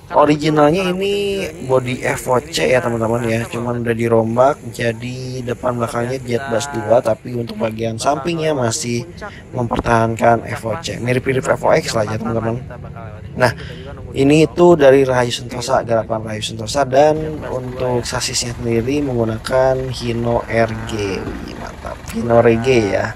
originalnya ini body FOC ya teman-teman ya, cuman udah dirombak jadi depan belakangnya jet bus 2, tapi untuk bagian sampingnya masih mempertahankan FOC, mirip-mirip FOX lah ya teman-teman. Nah ini itu dari Rahayu Sentosa, garapan Rahayu Sentosa, dan untuk sasisnya sendiri menggunakan Hino RG. Wih, mantap, Hino RG ya.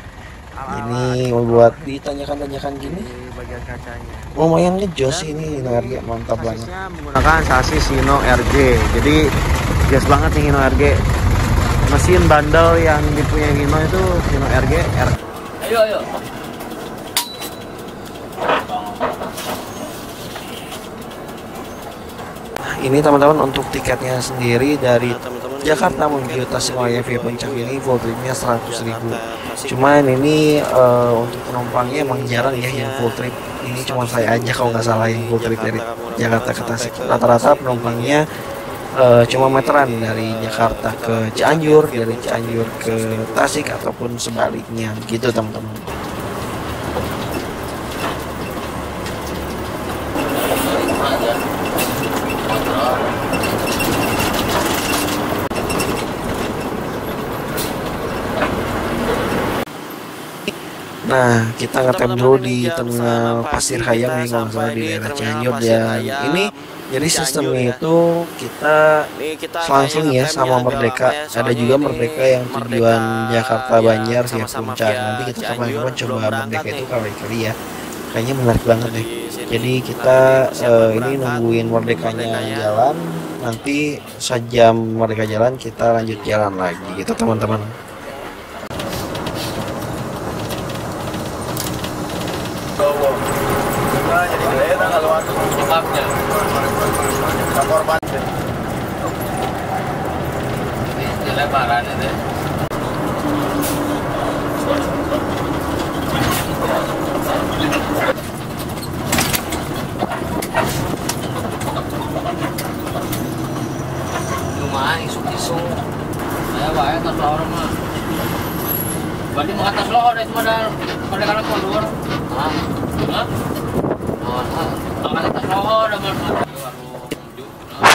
Ini membuat ditanyakan gini, Bagian kacanya lumayan ngejos ini Hino RG, mantap banget. menggunakan sasis Hino RG, jadi gas banget nih Hino RG. Mesin bandel yang dipunyai Hino itu Hino RG. Ayo. Ini teman-teman untuk tiketnya sendiri dari Jakarta menuju Tasikmalaya via Puncak ini full tripnya 100.000. Cuman ini untuk penumpangnya emang jarang ya yang full trip. Ini cuma saya aja kalau nggak salah yang full trip dari Jakarta ke Tasik. Rata-rata penumpangnya cuma meteran dari Jakarta ke Cianjur, dari Cianjur ke Tasik ataupun sebaliknya gitu teman-teman. Nah, kita ngetem dulu di terminal Pasir Hayam nih kalau nggak salah di daerah Cianjur, dan ini jadi sistemnya itu kita langsung ya sama Merdeka. Ada juga Merdeka yang tujuan Jakarta Banjar via Puncak. Nanti kita kapan-kapan coba Merdeka itu kali-kali ya. Kayaknya menarik banget deh. Jadi kita ini nungguin Merdekanya jalan. Nanti sejam Merdeka jalan kita lanjut jalan lagi gitu teman-teman. Lebaran itu. Lumayan isuk-isuk. Saya bae tas lor mah. Berarti mau atas lor itu pada kalau keluar. Hah? Hah? Oh, atas lor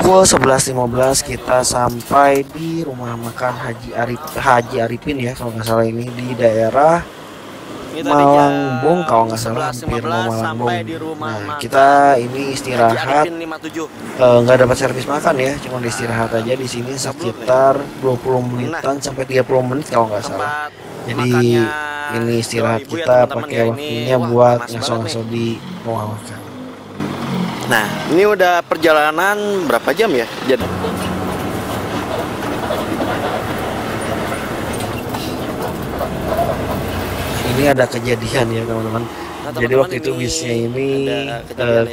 Pukul 11.15 kita sampai di rumah makan Haji Arifin ya kalau nggak salah, ini di daerah Malangbong kalau nggak salah, hampir mau Malangbong. Nah, kita ini istirahat, nggak dapat servis makan ya, cuma istirahat aja di sini sekitar 20 menitan sampai 30 menit kalau nggak salah. Jadi ini istirahat kita pakai waktunya buat ngaso-ngaso di rumah makan. Nah, ini udah perjalanan berapa jam ya? Ini ada kejadian ya teman-teman. Jadi waktu itu bisnya ini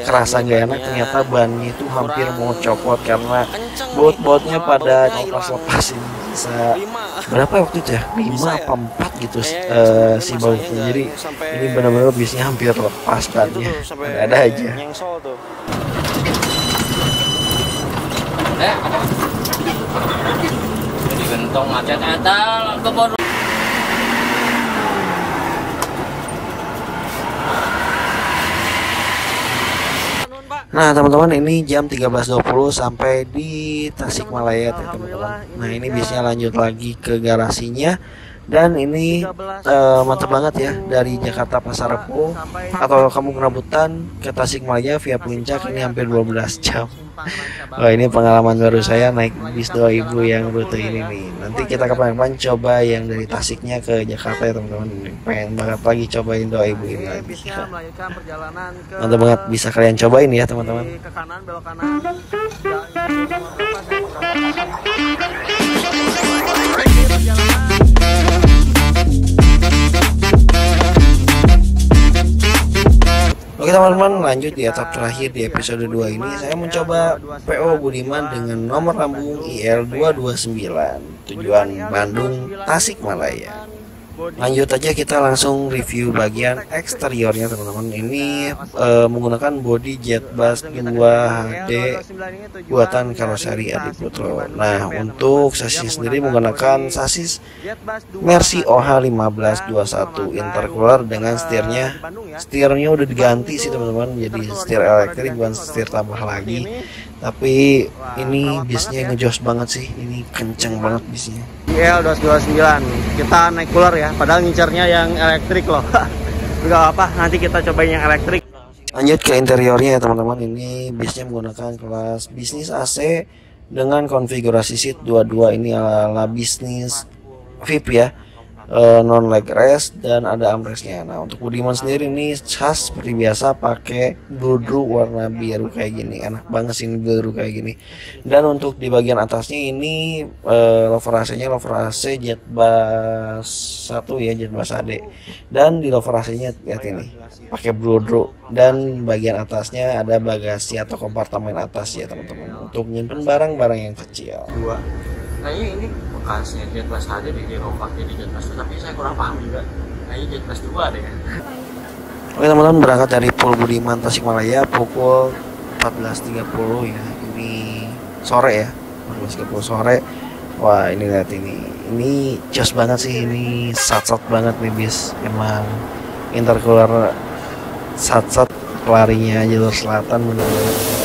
kerasa nggak enak, ternyata bannya itu hampir mau copot karena baut-bautnya pada lepas-lepas. Ini bisa berapa waktu itu ya? 5 apa 4 gitu si bautnya. Jadi ini benar-benar bisnya hampir lepas bannya. Ada aja. Jadi gentong macet-macet ke baru. Nah teman-teman, ini jam 13.20 sampai di Tasikmalaya ya teman-teman. Nah ini bisnya lanjut lagi ke garasinya. Dan ini mantap banget ya, dari Jakarta Pasar Rebo atau Kampung Rambutan ke Tasikmalaya via Puncak ini hampir 12 jam. Wah, ini pengalaman baru saya naik bis 2000 yang rute ini nih. Nanti kita kapan-kapan coba yang dari Tasiknya ke Jakarta ya teman-teman. Pengen banget lagi cobain 2000 ini lagi. Mantap banget, bisa kalian cobain ya teman-teman. Oke teman-teman, lanjut di etap terakhir di episode 2 ini. Saya mencoba PO Budiman dengan nomor lambung IL229 tujuan Bandung Tasikmalaya. Lanjut aja, kita langsung review bagian eksteriornya teman-teman. Ini menggunakan bodi Jetbus 2HD buatan karoseri Adi Putro. Nah, untuk sasis sendiri menggunakan sasis Mercy OH1521 intercooler dengan setirnya udah diganti sih teman-teman, jadi setir elektrik bukan setir tambah lagi. Tapi ini bisnya ngejos banget sih, ini kenceng banget bisnya. IL229 kita naik cooler ya, padahal ngincernya yang elektrik loh. Enggak apa, nanti kita cobain yang elektrik. Lanjut ke interiornya ya teman-teman. Ini bisnya menggunakan kelas bisnis AC dengan konfigurasi seat 22, ini ala bisnis VIP ya, non leg rest dan ada armrestnya. Nah, untuk Budiman sendiri ini khas seperti biasa pakai bludru warna biru kayak gini, enak banget sih ini bludru kayak gini. Dan untuk di bagian atasnya ini lover AC-nya lover AC Jetbus 1 ya, Jetbus AD. Dan di lover AC-nya lihat ini pakai bludru, dan bagian atasnya ada bagasi atau kompartemen atas ya teman-teman, untuk nyimpen barang-barang yang kecil. Kayaknya ini bekasnya Jetbus HD di dirombak jadi Jetbus 2, tapi saya kurang paham juga. Kayaknya Jetbus 2 deh. Oke teman-teman, berangkat dari Pul Budiman Tasikmalaya pukul 14.30 ya. Ini sore ya. meskipun sore. Wah ini lihat ini jos banget sih, ini sat-sat banget nih bis. Emang intercooler sat-sat pelarinya jalur selatan bener-bener.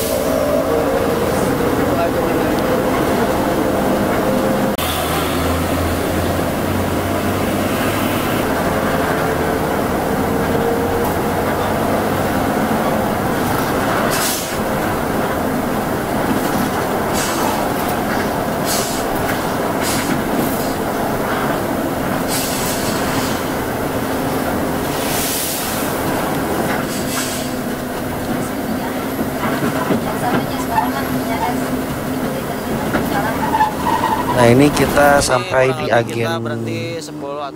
Nah ini kita sampai di agen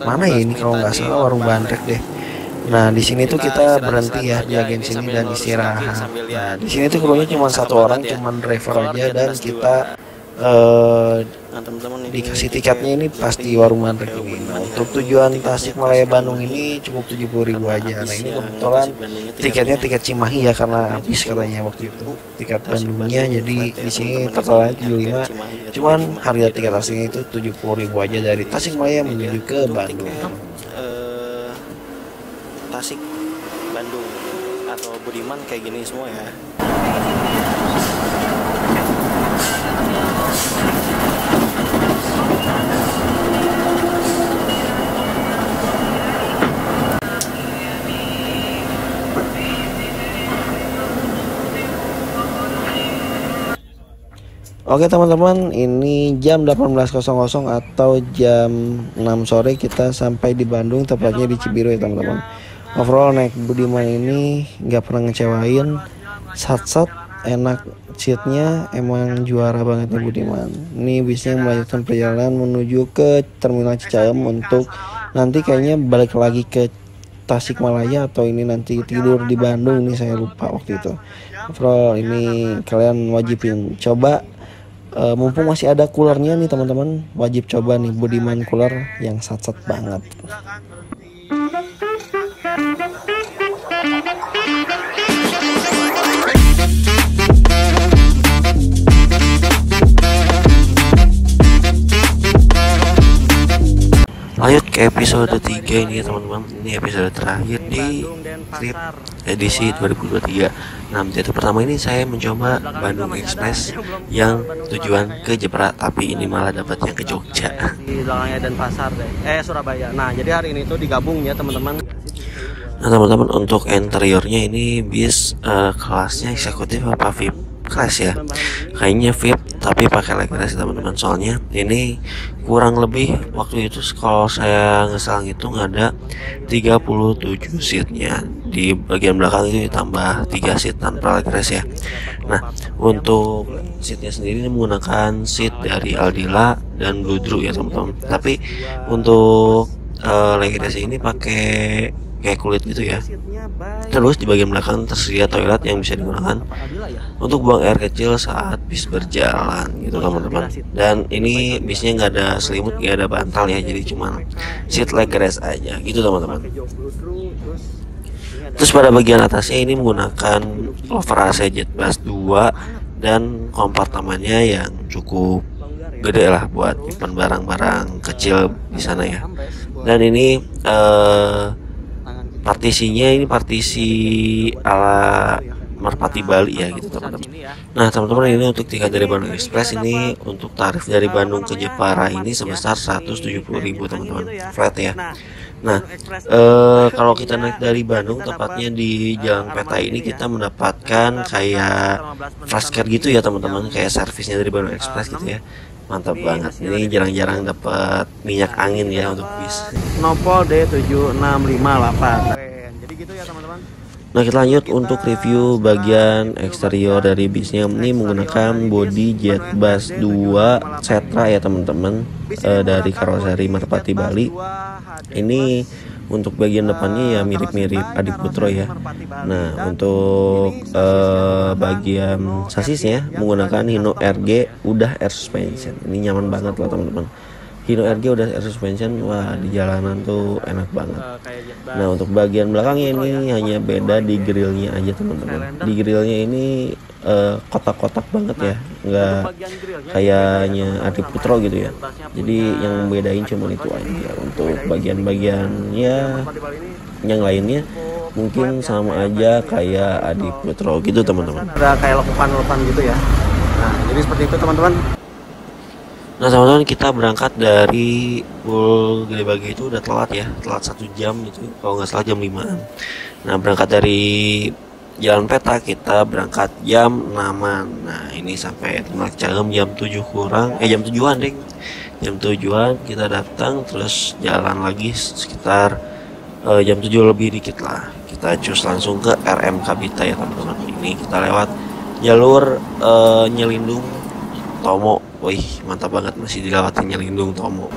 mana ya ini, kalau nggak salah warung bandrek deh. Nah di sini tuh kita berhenti ya di agen sini dan istirahat. Nah di sini tuh krunya cuma satu orang, cuma driver aja, dan kita dikasih tiketnya ini pas di warung bandrek ini. Nah, untuk tujuan Tasikmalaya Bandung ini cukup 70.000 aja. Nah ini kebetulan tiketnya tiket Cimahi ya, karena habis katanya waktu itu tiket Bandungnya, jadi di sini totalnya 75. Cuman harga tiket aslinya itu 70.000 aja dari Tasikmalaya menuju ke Bandung. Tasik Bandung atau Budiman kayak gini semua ya. Oke teman-teman, ini jam 18.00 atau jam 6 sore kita sampai di Bandung, tepatnya di Cibiru ya teman-teman. Overall naik Budiman ini nggak pernah ngecewain, sat-sat, enak, seatnya emang juara banget nih Budiman. Ini bisnya melanjutkan perjalanan menuju ke Terminal Cicahem untuk nanti kayaknya balik lagi ke Tasikmalaya, atau ini nanti tidur di Bandung, ini saya lupa waktu itu. Overall ini kalian wajibin coba. Mumpung masih ada coolernya nih teman-teman, wajib coba nih Budiman cooler yang sat-sat banget. Lanjut ke episode 3 ini ya teman-teman. Ini episode terakhir di trip edisi 2023. Nah, itu pertama ini saya mencoba Bandung Express yang tujuan ke Jepara, tapi ini malah dapatnya ke Jogja. Di belakangnya Denpasar deh. Surabaya. Nah, jadi hari ini tuh digabung ya teman-teman. Nah teman-teman, untuk interiornya ini bis kelasnya eksekutif apa VIP kelas ya? Kayaknya VIP tapi pakai legroom teman-teman, soalnya ini kurang lebih waktu itu kalau saya nggak ngitung ada 37 seatnya. Di bagian belakang itu ditambah 3 seat tanpa legroom ya. Nah untuk seatnya sendiri ini menggunakan seat dari Aldila dan Bludru ya teman-teman, tapi untuk legroom ini pakai kayak kulit gitu ya. Terus di bagian belakang tersedia toilet yang bisa digunakan untuk buang air kecil saat bis berjalan gitu teman-teman. Dan ini bisnya nggak ada selimut, nggak ada bantal ya, jadi cuma seat leg rest aja gitu teman-teman. Terus pada bagian atasnya ini menggunakan lover AC Jetbus 2 dan kompartemennya yang cukup gede lah buat nyimpan barang-barang kecil di sana ya. Dan ini partisinya ini partisi ala Merpati Bali ya gitu teman-teman. Nah teman-teman, ini untuk tiket dari Bandung Express ini untuk tarif dari Bandung ke Jepara ini sebesar 170.000 teman-teman, flat ya. Nah kalau kita naik dari Bandung tepatnya di Jalan Peta ini kita mendapatkan kayak flash card gitu ya teman-teman, kayak servisnya dari Bandung Express gitu ya. Mantap banget, ini jarang-jarang dapat minyak angin ya untuk bis. Nopol D7658. Jadi gitu ya teman-teman. Nah kita lanjut untuk review bagian eksterior dari bisnya. Ini menggunakan body Jetbus 2 Setra ya teman-teman, dari karoseri Merpati Bali. Ini untuk bagian depannya ya mirip-mirip Adik Putro ya. Nah untuk bagian sasisnya menggunakan Hino RG udah air suspension. Ini nyaman banget loh teman-teman. Hino RG udah air suspension, wah di jalanan tuh enak banget. Nah untuk bagian belakangnya ini hanya beda di grillnya aja teman-teman. Di grillnya ini kotak-kotak banget ya, nggak kayaknya Adi Putro gitu ya. Jadi yang bedain cuma itu aja. Untuk bagian-bagiannya yang lainnya mungkin sama aja kayak Adi Putro gitu teman-teman. Ada kayak lekukan-lekukan gitu ya. Nah, jadi seperti itu teman-teman. Nah teman-teman, kita berangkat dari Pul Gede Bage itu udah telat ya, telat 1 jam itu kalau nggak salah jam 5an. Nah berangkat dari Jalan Peta kita berangkat jam 6an. Nah ini sampai Terminal Cicahem jam 7 kurang, jam 7an deh. Jam 7an kita datang, terus jalan lagi sekitar jam 7 lebih dikit lah. Kita cus langsung ke RM Kabita ya teman-teman. Ini kita lewat jalur Nyelindung Tomo. Wih mantap banget, masih dilewatin Nyelindung Tomo.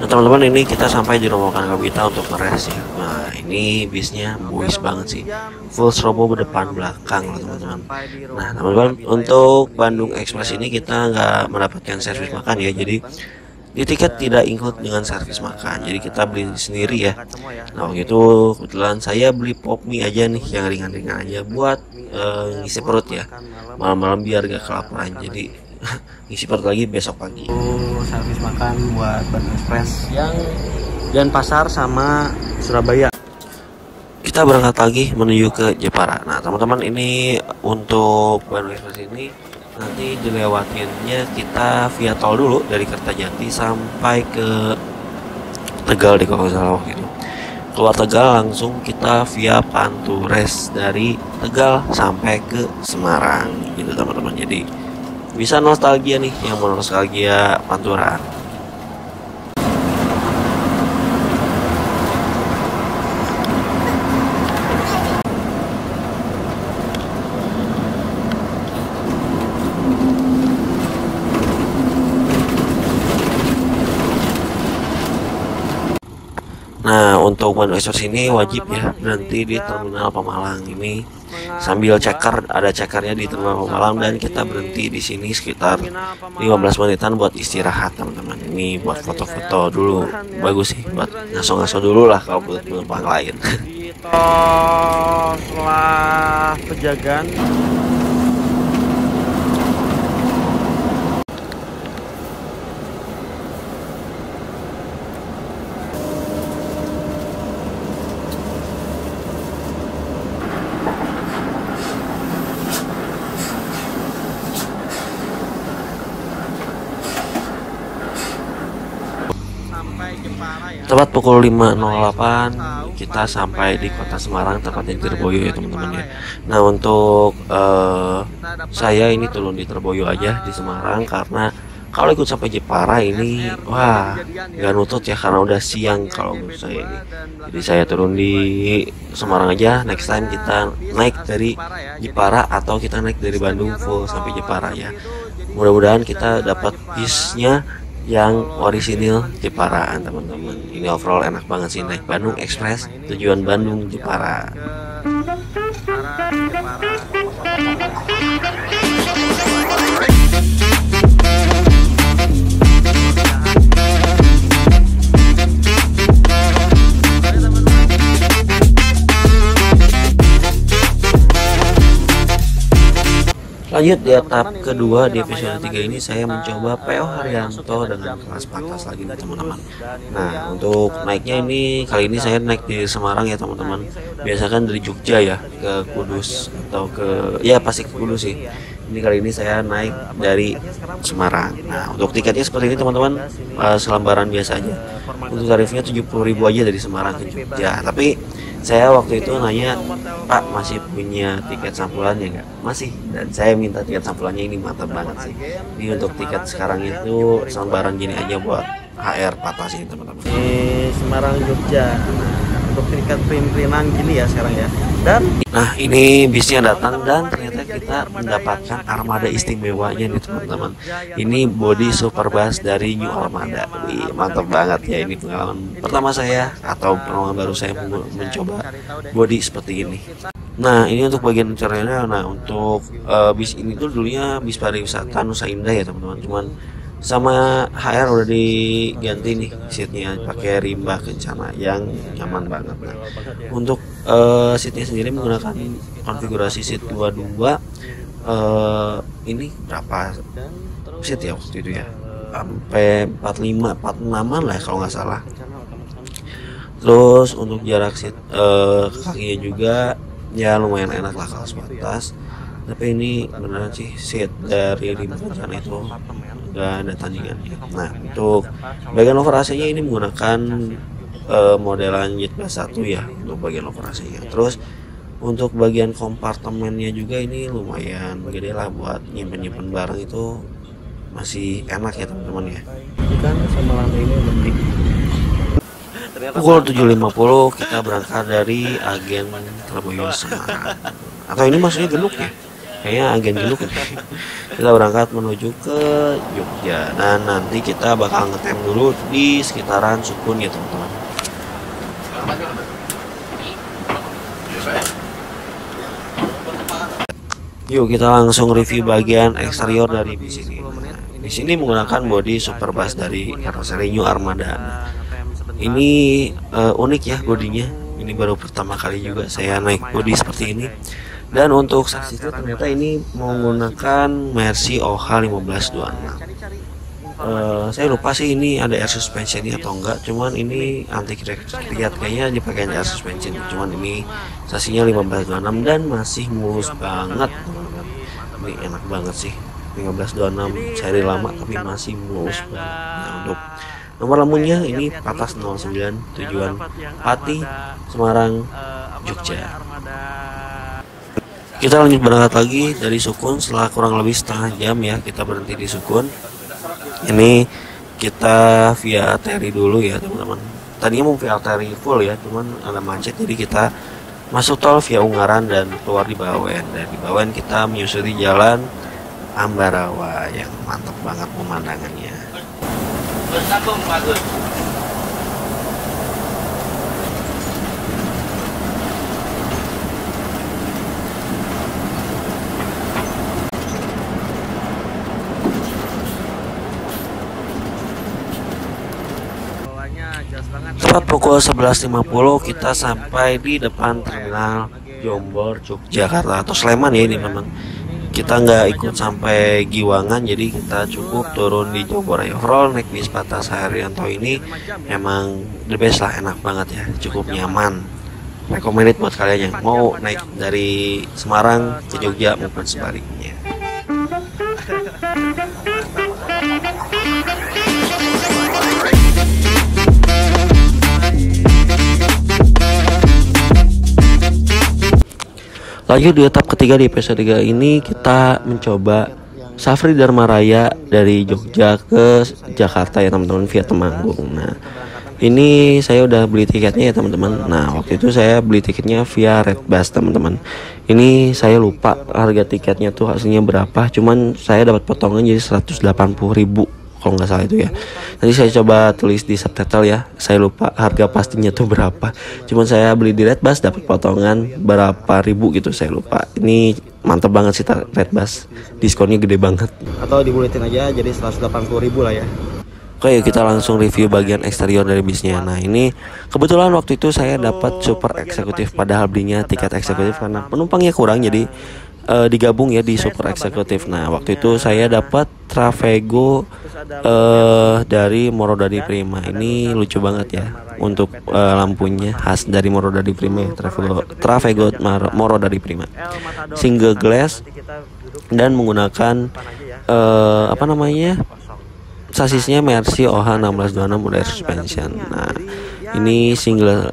Nah teman-teman, ini kita sampai di Romo Makan Kabita untuk ngeres ya. Nah ini bisnya boys banget sih, full strobo depan belakang loh teman-teman. Nah teman-teman, untuk Bandung Express ini kita nggak mendapatkan servis makan ya, jadi di tiket tidak include dengan servis makan, jadi kita beli sendiri ya. Nah waktu itu kebetulan saya beli pop mie aja nih, yang ringan-ringan aja buat ngisi perut ya, malam-malam biar gak kelaparan, jadi ngisi perut lagi besok pagi. Servis makan buat Bandung Express yang Denpasar sama Surabaya. Kita berangkat lagi menuju ke Jepara. Nah teman-teman, ini untuk Bandung Express ini nanti dilewatinnya kita via tol dulu dari Kertajati sampai ke Tegal deh kalau nggak salah gitu. Keluar Tegal langsung kita via Pantures dari Tegal sampai ke Semarang gitu teman-teman. Jadi bisa nostalgia nih yang mau nostalgia Pantura. Nah untuk Bandung Express ini wajib ya berhenti di Terminal Pemalang ini, sambil checker, ada checkernya di Terminal Pemalang, dan kita berhenti di sini sekitar 15 menitan buat istirahat teman-teman. Ini buat foto-foto dulu, bagus sih buat ngaso-ngaso dulu lah kalau buat penumpang lain. Di tol setelah Pejagan. Tepat pukul 5.08 kita sampai di kota Semarang, tepatnya di Terboyo ya teman-teman ya. Nah untuk saya ini turun di Terboyo aja di Semarang, karena kalau ikut sampai Jepara ini wah nggak nutut ya, karena udah siang kalau menurut saya ini. Jadi saya turun di Semarang aja. Next time kita naik dari Jepara atau kita naik dari Bandung full sampai Jepara ya. Mudah-mudahan kita dapat bisnya yang orisinil Jeparaan teman-teman. Ini overall enak banget sih naik Bandung Express tujuan Bandung Jepara. Lanjut di etap kedua di episode 3 ini saya mencoba PO Haryanto dengan kelas patas lagi nih teman-teman. Nah untuk naiknya ini kali ini saya naik di Semarang ya teman-teman. Biasa kan dari Jogja ya ke Kudus atau ke pasti ke Kudus sih. Ini kali ini saya naik dari Semarang. Nah untuk tiketnya seperti ini teman-teman, selembaran biasa aja. Untuk tarifnya 70.000 aja dari Semarang ke Jogja. Tapi saya waktu itu nanya, Pak masih punya tiket sampulannya nggak? Masih, dan saya minta tiket sampulannya. Ini mantap banget sih. Ini untuk tiket sekarang itu selembaran gini aja buat HR patas ini teman-teman. Di Semarang Jogja. Untuk tiket print-printan gini ya sekarang ya. Dan nah ini bisnya datang dan ternyata kita mendapatkan armada istimewanya nih teman-teman. Ini body Superbus dari New Armada. Wih, mantap banget ya, ini pengalaman pertama saya atau pengalaman baru saya mencoba body seperti ini. Nah ini untuk bagian interiornya. Nah untuk bis ini tuh dulunya bis pariwisata Nusa Indah ya teman-teman, cuman sama HR udah diganti nih seatnya pakai rimba kencana yang nyaman banget. Nah untuk seatnya sendiri menggunakan konfigurasi seat 22. Ini berapa seat ya waktu itu ya, sampai 45 46an lah kalau nggak salah. Terus untuk jarak seat kakinya juga ya lumayan enak lah kalau sebatas. Tapi ini beneran sih seat dari rimba kencana itu nggak ada tandingannya. Nah untuk bagian over AC-nya ini menggunakan modelan Jetbus 1 ya untuk bagian over AC-nya. Terus untuk bagian kompartemennya juga ini lumayan gede lah, buat nyimpen barang itu masih enak ya teman-teman ya. Kan sama lantai ini lebih. Pukul 7.50 kita berangkat dari Agen Terboyo Semarang. Atau ini maksudnya Genuk ya? Kayaknya Agen Genuk. Kita berangkat menuju ke Jogja dan nanti kita bakal ngetem dulu di sekitaran Sukun ya teman-teman. Yuk kita langsung review bagian eksterior dari bis ini. Di sini menggunakan bodi Superbus dari seri New Armada. Ini unik ya bodinya. Ini baru pertama kali juga saya naik bodi seperti ini. Dan untuk saksisnya ternyata ini menggunakan Mercy OH 1526. Saya lupa sih ini ada air suspension atau enggak, cuman ini anti kriat kayaknya dipakai air suspension. Cuman ini saksinya 1526 dan masih mulus banget. Ini enak banget sih, 1526 seri lama tapi masih mulus banget. Nah untuk nomor lambungnya ini Patas 09 tujuan Pati, Semarang, Jogja. Kita lanjut berangkat lagi dari Sukun setelah kurang lebih setengah jam ya kita berhenti di Sukun. Ini kita via arteri dulu ya teman-teman. Tadinya mau via arteri full ya, cuman ada macet jadi kita masuk tol via Ungaran dan keluar di Bawen. Dan di Bawen kita menyusuri jalan Ambarawa yang mantap banget pemandangannya. Tepat pukul 11.50 kita sampai di depan terminal Jombor, Yogyakarta atau Sleman ya. Ini memang kita nggak ikut sampai Giwangan, jadi kita cukup turun di Jombor aja. Overall naik bis Patas Haryanto ini emang the best lah, enak banget ya, cukup nyaman. Recommended buat kalian yang mau naik dari Semarang ke Jogja maupun sebaliknya. Lanjut di etap ketiga di episode 3 ini kita mencoba Safari Dharma Raya dari Jogja ke Jakarta ya teman-teman via Temanggung. Nah ini saya udah beli tiketnya ya teman-teman. Nah waktu itu saya beli tiketnya via Redbus teman-teman. Ini saya lupa harga tiketnya tuh hasilnya berapa, cuman saya dapat potongan jadi 180.000 kalau nggak salah itu ya. Nanti saya coba tulis di subtitle ya, saya lupa harga pastinya tuh berapa, cuman saya beli di Redbus dapat potongan berapa ribu gitu, saya lupa. Ini mantep banget sih Redbus, diskonnya gede banget. Atau dibuletin aja jadi 180.000 lah ya. Oke kita langsung review bagian eksterior dari bisnya. Nah ini kebetulan waktu itu saya dapat super eksekutif, padahal belinya tiket eksekutif karena penumpangnya kurang jadi digabung ya di super eksekutif. Nah waktu itu saya dapat Travego dari Morodadi Prima. Ini lucu banget ya untuk lampunya khas dari Morodadi Prima ya, Travego Morodadi Prima, single glass dan menggunakan apa namanya, sasisnya Mercy OH 1626 udah suspension. Nah ini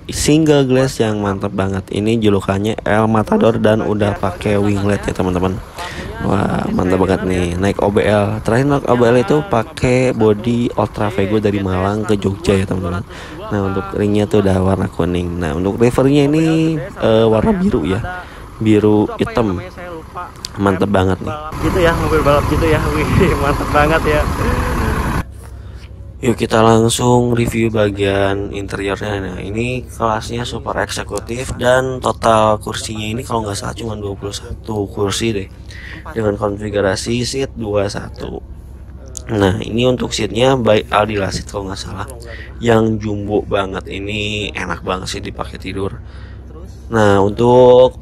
single glass yang mantap banget. Ini julukannya El Matador dan udah pakai winglet ya teman-teman. Wah mantap banget nih. Naik OBL, terakhir naik OBL itu pakai body Ultra Vego dari Malang ke Jogja ya teman-teman. Nah untuk ringnya tuh udah warna kuning. Nah untuk revernya ini warna biru ya, biru hitam. Mantap banget nih. Gitu ya, mobil balap gitu ya. Wih mantap banget ya. Yuk kita langsung review bagian interiornya. Nah ini kelasnya super eksekutif dan total kursinya ini kalau nggak salah cuma 21 kursi deh, dengan konfigurasi seat 21. Nah ini untuk seatnya by Aldila Seat kalau nggak salah, yang jumbo banget, ini enak banget sih dipakai tidur. Nah untuk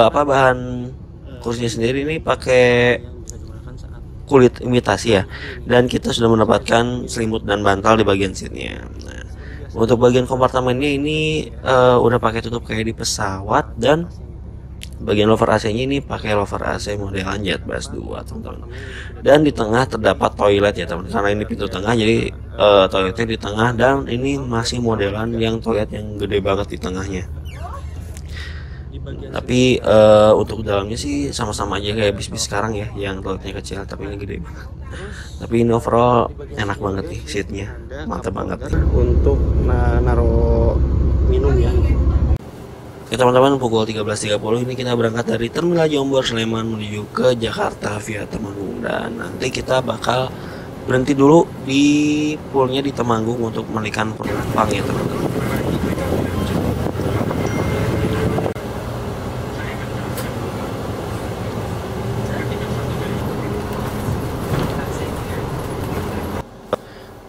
bahan kursinya sendiri ini pakai kulit imitasi ya, dan kita sudah mendapatkan selimut dan bantal di bagian seatnya. Nah, untuk bagian kompartemennya ini udah pakai tutup kayak di pesawat, dan bagian lover AC-nya ini pakai lover AC modelan Jetbus 2 teman-teman. Dan di tengah terdapat toilet ya teman, karena ini pintu tengah jadi toiletnya di tengah, dan ini masih modelan yang toilet yang gede banget di tengahnya. Tapi untuk dalamnya sih sama-sama aja kayak bis-bis sekarang ya, yang toiletnya kecil tapi ini gede banget. Tapi ini overall enak banget nih seatnya, mantap banget nih. Untuk naruh minum ya. Oke teman-teman, pukul 13.30 ini kita berangkat dari Terminal Jombor Sleman menuju ke Jakarta via Temanggung, dan nanti kita bakal berhenti dulu di poolnya di Temanggung untuk menikah penumpang ya teman-teman.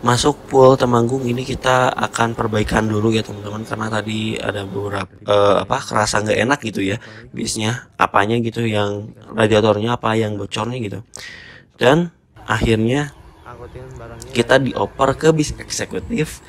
Masuk pool Temanggung ini kita akan perbaikan dulu ya teman-teman, karena tadi ada beberapa kerasa nggak enak gitu ya bisnya, apanya gitu, yang radiatornya apa yang bocornya gitu. Dan akhirnya kita dioper ke bis eksekutif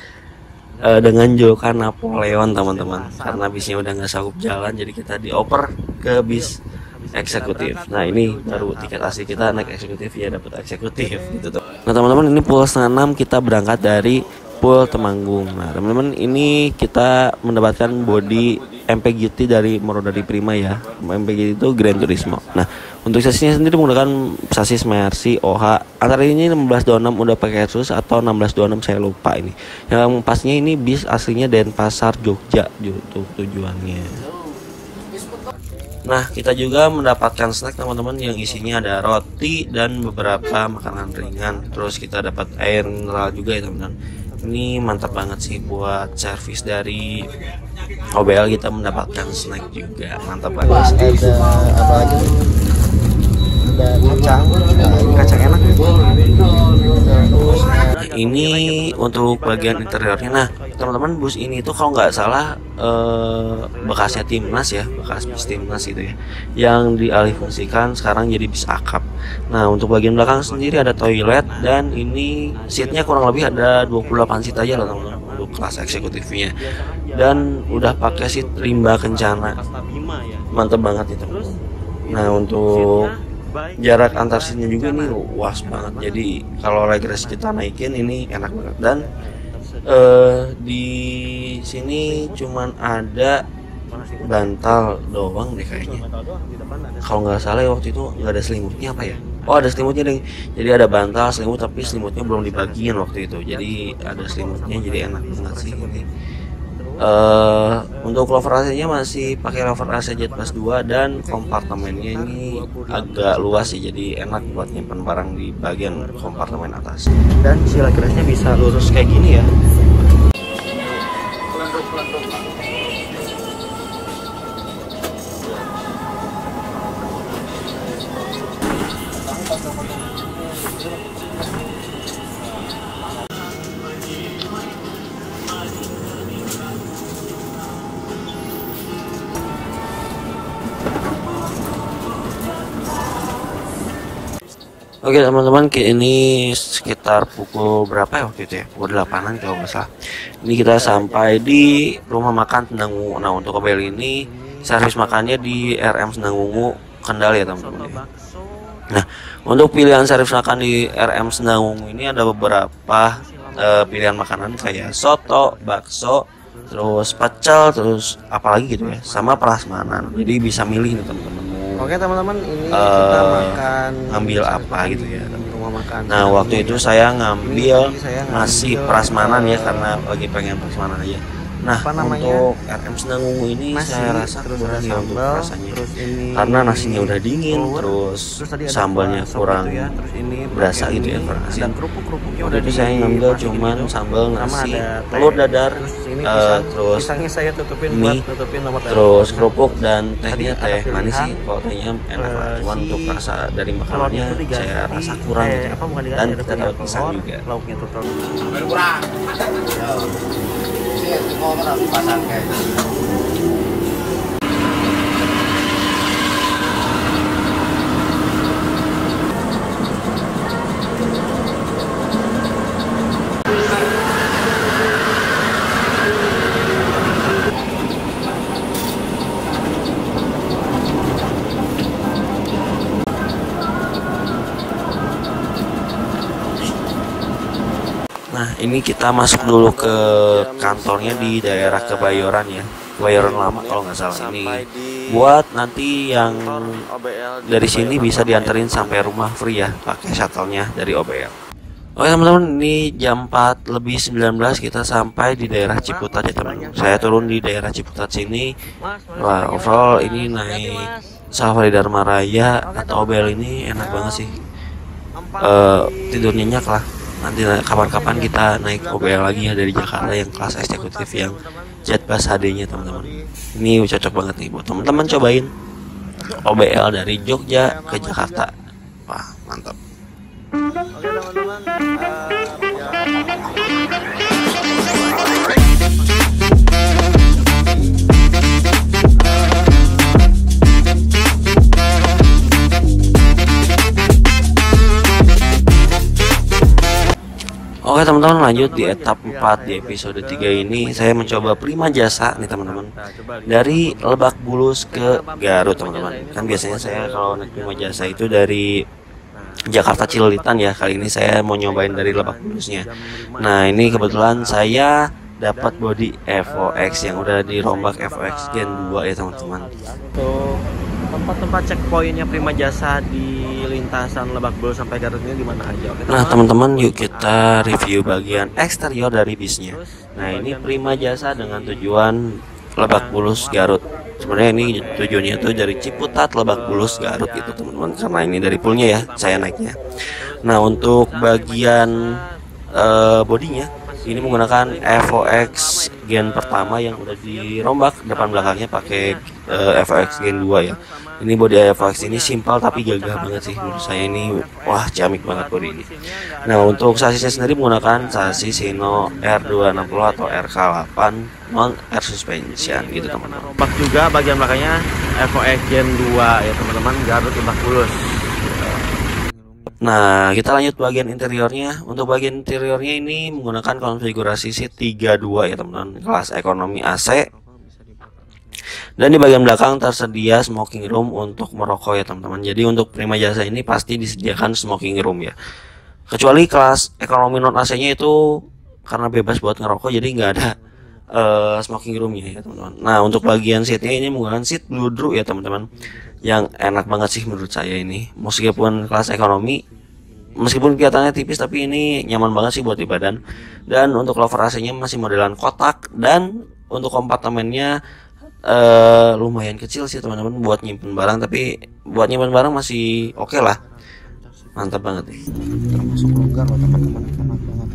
dengan julukan Napoleon teman-teman, karena bisnya udah nggak sanggup jalan, jadi kita dioper ke bis eksekutif. Nah ini baru tiket asli kita naik eksekutif ya, dapat eksekutif gitu tuh. Nah teman-teman, ini pukul 5:30 kita berangkat dari pool Temanggung. Nah teman-teman, ini kita mendapatkan body MPGT dari Morodadi Prima ya. MPGT itu Gran Turismo. Nah untuk sasinya sendiri menggunakan sasis Mercy OH, antara ini 1626 udah pakai Asus atau 1626 saya lupa ini. Yang pastinya ini bis aslinya Denpasar Jogja untuk tujuannya. Nah kita juga mendapatkan snack teman-teman, yang isinya ada roti dan beberapa makanan ringan. Terus kita dapat air mineral juga ya teman-teman. Ini mantap banget sih buat servis dari OBL, kita mendapatkan snack juga, mantap banget. Ada apa lagi? Ada kacang enak nih. Ini untuk bagian interiornya. Nah teman-teman, bus ini tuh kalau nggak salah bekasnya Timnas ya, bekas bis Timnas gitu ya, yang dialihfungsikan sekarang jadi bis akap. Nah untuk bagian belakang sendiri ada toilet, dan ini seatnya kurang lebih ada 28 seat aja loh teman-teman untuk kelas eksekutifnya, dan udah pakai seat rimba kencana, mantep banget itu. Nah untuk jarak antar seatnya juga ini luas banget, jadi kalau regresi kita naikin ini enak banget. Dan di sini cuman ada bantal doang deh kayaknya, kalau nggak salah waktu itu nggak ada selimutnya apa ya. Oh ada selimutnya deh, jadi ada bantal selimut, tapi selimutnya belum dibagiin waktu itu, jadi ada selimutnya, jadi enak banget sih ini. Untuk lover AC-nya masih pakai lover AC Jetbus 2, dan kompartemennya ini agak luas sih, jadi enak buat nyimpen barang di bagian kompartemen atas. Dan sila kerasnya bisa lurus kayak gini ya. Oke teman-teman, ini sekitar pukul berapa ya waktu itu ya, pukul 8an kalau nggak salah. Ini kita sampai di rumah makan Sendang Wungu. Nah untuk OBL ini servis makannya di RM Sendang Wungu Kendal ya teman-teman. Nah untuk pilihan servis makan di RM Sendang Wungu ini ada beberapa pilihan makanan kayak soto, bakso, terus pecel, terus apalagi gitu ya, sama prasmanan. Jadi bisa milih nih teman-teman. Oke teman-teman, ini kita makan ngambil apa gitu ya. rumah makan. Nah waktu itu saya ngambil Saya nasi ngambil, prasmanan ya, karena lagi pengen prasmanan aja. Nah, apa namanya, untuk RM Senangungu ini nasi, saya rasa terus kurang ada ya untuk sambal, rasanya. terus ini Karena nasinya udah dingin, telur, terus tadi ada sambalnya sop kurang gitu ya, terus ini berasa pakai gitu ya, mie, kurang asin. dan kerupuk-kerupuknya Waktu udah itu saya ngambil dimasukin cuman gitu. sambal, Sama nasi, ada telur teh, dadar, terus ini pisang, terus pisangnya saya tutupin mie, buat tutupin nomor terus telepon. kerupuk dan Tadi tehnya ada teh manis pilihan, sih. Kalau tehnya enak lah, cuman si untuk rasa dari telurnya makanannya itu diganti, saya rasa kurang gitu. apa bukan diganti, Dan ada kita pilihan dapat pisang telur, juga. lauknya tuh telur. kurang. Ini mau kena pasang kayak. Nah, ini kita masuk dulu ke kantornya di daerah Kebayoran ya. Kebayoran Lama kalau nggak salah. Ini buat nanti yang dari sini bisa dianterin sampai rumah free ya, pakai shuttle-nya dari OBL. Oke teman-teman, ini jam 4 lebih 19 kita sampai di daerah Ciputat ya teman-teman. Saya turun di daerah Ciputat sini. Wah, overall ini naik Safari Dharma Raya atau OBL ini enak banget sih. Tidur nyenyak lah. Nanti kapan-kapan kita naik OBL lagi ya dari Jakarta yang kelas eksekutif yang jet bus HD-nya teman-teman. Ini cocok banget nih buat teman-teman cobain OBL dari Jogja ke Jakarta. Wah, mantap. Oke teman-teman, Oke teman-teman, lanjut di etap 4 di episode 3 ini saya mencoba Prima Jasa nih teman-teman. Dari Lebak Bulus ke Garut teman-teman. Kan biasanya saya kalau naik Prima Jasa itu dari Jakarta Cililitan ya. Kali ini saya mau nyobain dari Lebak Bulusnya. Nah, ini kebetulan saya dapat body FOX yang udah dirombak FOX Gen 2 ya teman-teman. untuk tempat-tempat checkpointnya Prima Jasa di lintasan Lebak Bulus sampai Garut ini gimana aja? Oke, Nah teman-teman, yuk kita review bagian eksterior dari bisnya. Nah, ini Prima Jasa dengan tujuan Lebak Bulus Garut. Sebenarnya ini tujuannya tuh dari Ciputat Lebak Bulus Garut gitu teman-teman, karena ini dari poolnya ya saya naiknya. Nah, untuk bagian bodinya ini menggunakan FOX Gen pertama yang udah dirombak depan belakangnya pakai FOX Gen 2 ya. Ini body FOX ini simpel tapi gagah banget sih menurut saya. Ini wah, ciamik banget body ini. Nah, untuk sasisnya sendiri menggunakan sasis Hino R260 atau RK8 non air suspension gitu teman-teman. Rombak juga bagian belakangnya FOX Gen 2 ya teman-teman, Garut Lebak Bulus. Nah, kita lanjut bagian interiornya. Untuk bagian interiornya ini menggunakan konfigurasi seat 32 ya teman-teman, kelas ekonomi AC. Dan di bagian belakang tersedia smoking room untuk merokok ya teman-teman. Jadi untuk Prima Jasa ini pasti disediakan smoking room ya. Kecuali kelas ekonomi non AC-nya itu karena bebas buat ngerokok, jadi nggak ada smoking roomnya ya teman-teman. Nah, untuk bagian seatnya ini menggunakan seat bludru ya teman-teman, yang enak banget sih menurut saya ini. Meskipun kelas ekonomi, meskipun kelihatannya tipis, tapi ini nyaman banget sih buat di badan. Dan untuk lover AC-nya masih modelan kotak, dan untuk kompartemennya lumayan kecil sih teman-teman buat nyimpen barang, tapi buat nyimpen barang masih oke lah. Mantap banget nih. Termasuk longgar loh teman-teman, enak banget.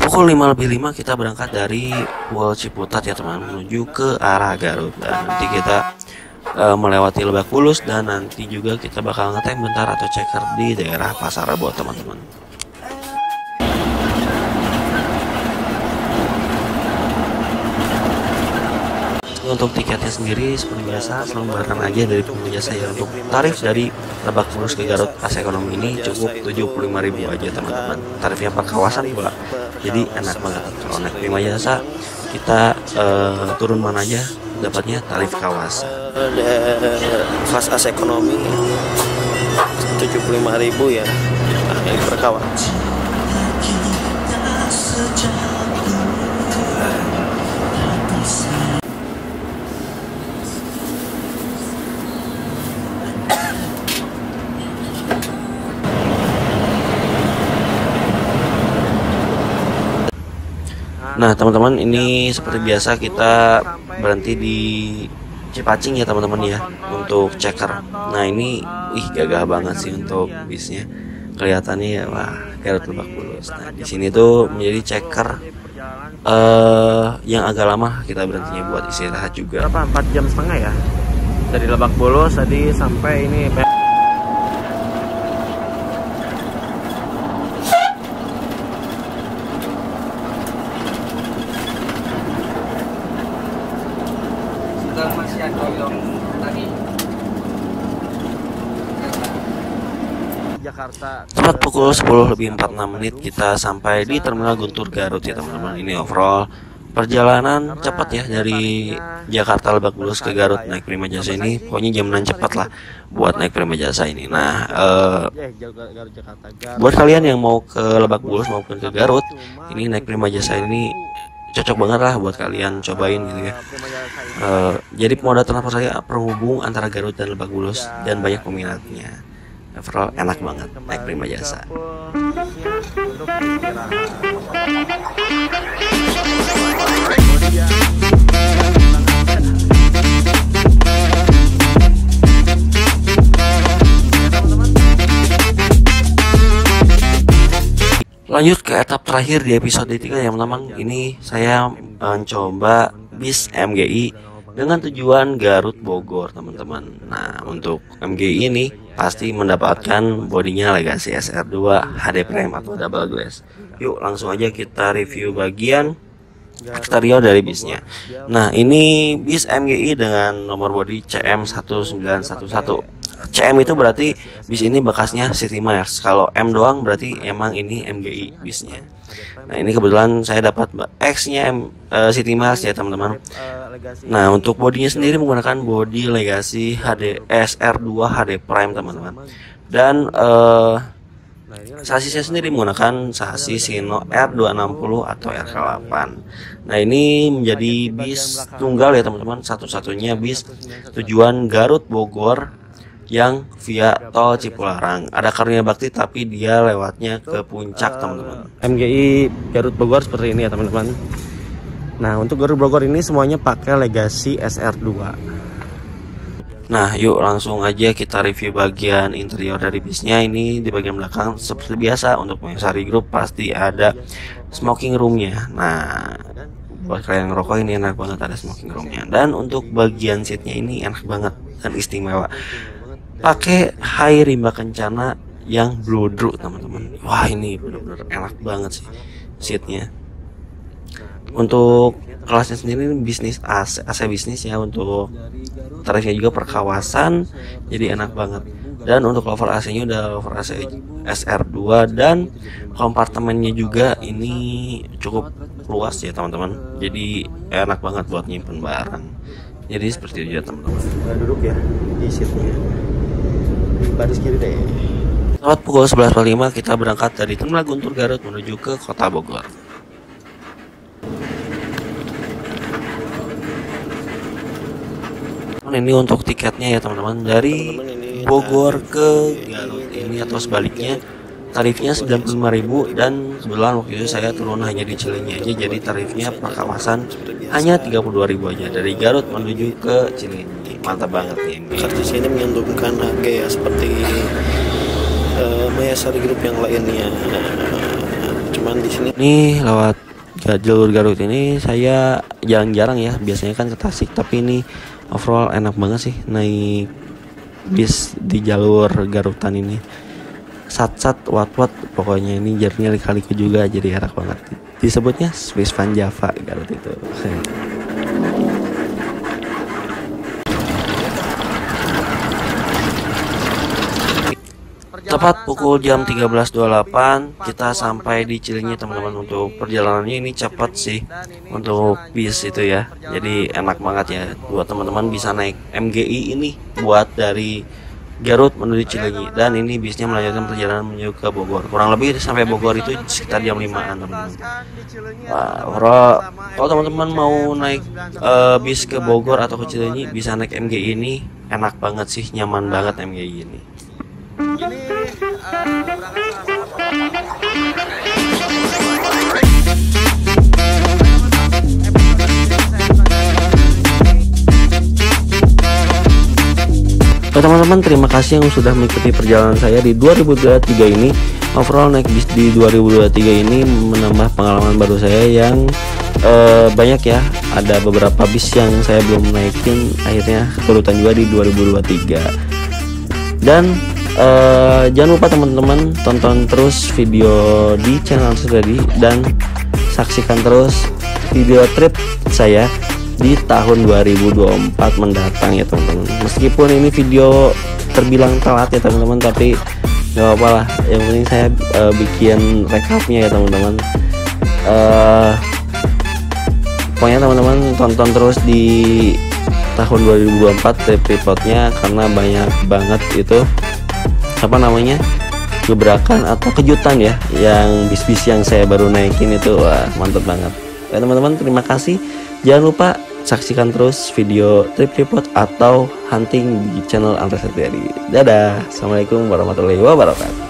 Pukul 5:05 kita berangkat dari Wall Ciputat ya teman, menuju ke arah Garut. Dan nanti kita melewati Lebak Bulus, dan nanti juga kita bakal ngetem bentar atau checker di daerah Pasar Rebo teman-teman. Untuk tiketnya sendiri seperti biasa lembaran aja dari Prima Jasa ya. Untuk tarif dari Lebak Bulus ke Garut pas ekonomi ini cukup 75.000 aja teman-teman. Tarifnya per kawasan pula, jadi enak banget. Kalau naik Prima Jasa kita turun mana aja dapatnya tarif kawasan. Kelas AC ekonomi 75.000 ya, ini per kawasan. Nah teman-teman, ini seperti biasa kita berhenti di Cipacing ya teman-teman ya, untuk checker. Nah ini gagah banget sih untuk bisnya, kelihatannya ya, wah, Garut Lebak Bulus. Nah di sini tuh menjadi checker yang agak lama kita berhentinya buat istirahat juga. Berapa? 4 jam setengah ya dari Lebak Bulus tadi sampai ini. Masih ada yang tadi Jakarta. Tepat pukul 10:46 kita sampai di Terminal Guntur Garut ya teman-teman. Ini overall perjalanan cepat ya dari Jakarta Lebak Bulus ke Garut naik Prima Jasa ini. Pokoknya jam 6 cepat lah buat naik Prima Jasa ini. Nah buat kalian yang mau ke Lebak Bulus maupun ke Garut, ini naik Prima Jasa ini cocok banget lah buat kalian cobain gitu ya. Jadi moda transportasi penghubung antara Garut dan Lebak Bulus dan banyak peminatnya. Overall enak banget naik Prima Jasa. Lanjut ke etap terakhir di episode 3 yang teman-teman. Ini saya mencoba bis MGI dengan tujuan Garut Bogor teman-teman. Nah untuk MGI ini pasti mendapatkan bodinya Legacy SR2 HD Prime atau double glass. Yuk langsung aja kita review bagian eksterior dari bisnya. Nah ini bis MGI dengan nomor bodi CM1911. CM itu berarti bis ini bekasnya City Miles. Kalau M doang berarti emang ini MGI bisnya. Nah ini kebetulan saya dapat X nya City Miles ya teman-teman. Nah untuk bodinya sendiri menggunakan bodi Legacy HD SR2 HD Prime teman-teman. Dan sasisnya sendiri menggunakan sasis Sino R260 atau RK8. Nah ini menjadi bis tunggal ya teman-teman, satu-satunya bis tujuan Garut Bogor yang via tol Cipularang. Ada Karunia Bakti tapi dia lewatnya ke puncak teman-teman. MGI Garut Bogor seperti ini ya teman-teman. Nah untuk Garut Bogor ini semuanya pakai Legacy SR2. Nah yuk langsung aja kita review bagian interior dari bisnya. Ini di bagian belakang seperti biasa untuk Sari Group pasti ada smoking roomnya. Nah buat kalian yang ngerokok ini enak banget ada smoking roomnya. Dan untuk bagian seatnya ini enak banget dan istimewa, pakai high rimba kencana yang bludru teman-teman. Wah ini bener-bener enak banget sih seatnya. Untuk kelasnya sendiri bisnis AC bisnis ya. Untuk tarifnya juga per kawasan, jadi enak banget. Dan untuk lover AC nya udah lover AC SR2 dan kompartemennya juga ini cukup luas ya teman-teman. Jadi enak banget buat nyimpen barang. Jadi seperti itu ya teman-teman. Duduk ya di seatnya. Baris kiri deh. Tepat pukul 11.05 kita berangkat dari Terminal Guntur Garut menuju ke Kota Bogor. Ini untuk tiketnya ya teman-teman, dari Bogor ke Garut ini atau sebaliknya tarifnya 95.000 dan kebetulan waktu itu saya turun hanya di Cilenyi aja, jadi tarifnya per kawasan hanya 32.000 aja dari Garut menuju ke Cilenyi. Mantap banget nih. Kartu sini menyentuhkan harga ya seperti Sari Group yang lainnya. Cuman di sini nih lewat jalur Garut ini saya jarang-jarang ya, biasanya kan ke Tasik, tapi ini overall enak banget sih naik bis di jalur Garutan ini. Sat-sat wat-wat pokoknya ini jarnya kali-kali juga, jadi enak banget. Disebutnya Swiss Van Java Garut itu. Tepat pukul jam 13.28 kita sampai di Cilenyi teman-teman. Untuk perjalanannya ini cepat sih untuk bis itu ya, jadi enak banget ya buat teman-teman bisa naik MGI ini buat dari Garut menuju Cilenyi. Dan ini bisnya melanjutkan perjalanan menuju ke Bogor, kurang lebih sampai Bogor itu sekitar jam 5an teman-teman. Wah, kalau teman-teman mau naik bis ke Bogor atau ke Cilenyi bisa naik MGI ini, enak banget sih, nyaman banget MGI ini. ini Teman-teman, terima kasih yang sudah mengikuti perjalanan saya di 2023 ini. Overall naik bis di 2023 ini menambah pengalaman baru saya yang banyak ya. Ada beberapa bis yang saya belum naikin, akhirnya kesulitan juga di 2023. Dan jangan lupa teman-teman tonton terus video di channel Suryadi dan saksikan terus video trip saya di tahun 2024 mendatang ya teman-teman. Meskipun ini video terbilang telat ya teman-teman, tapi gak apa-apa lah, yang penting saya bikin recapnya ya teman-teman. Pokoknya teman-teman tonton terus di tahun 2024 trip reportnya, karena banyak banget itu gebrakan atau kejutan ya, yang bis-bis yang saya baru naikin itu. Wah, mantap banget ya teman-teman. Terima kasih, jangan lupa saksikan terus video trip report atau hunting di channel Andreas Suryadi. Dadah, assalamualaikum warahmatullahi wabarakatuh.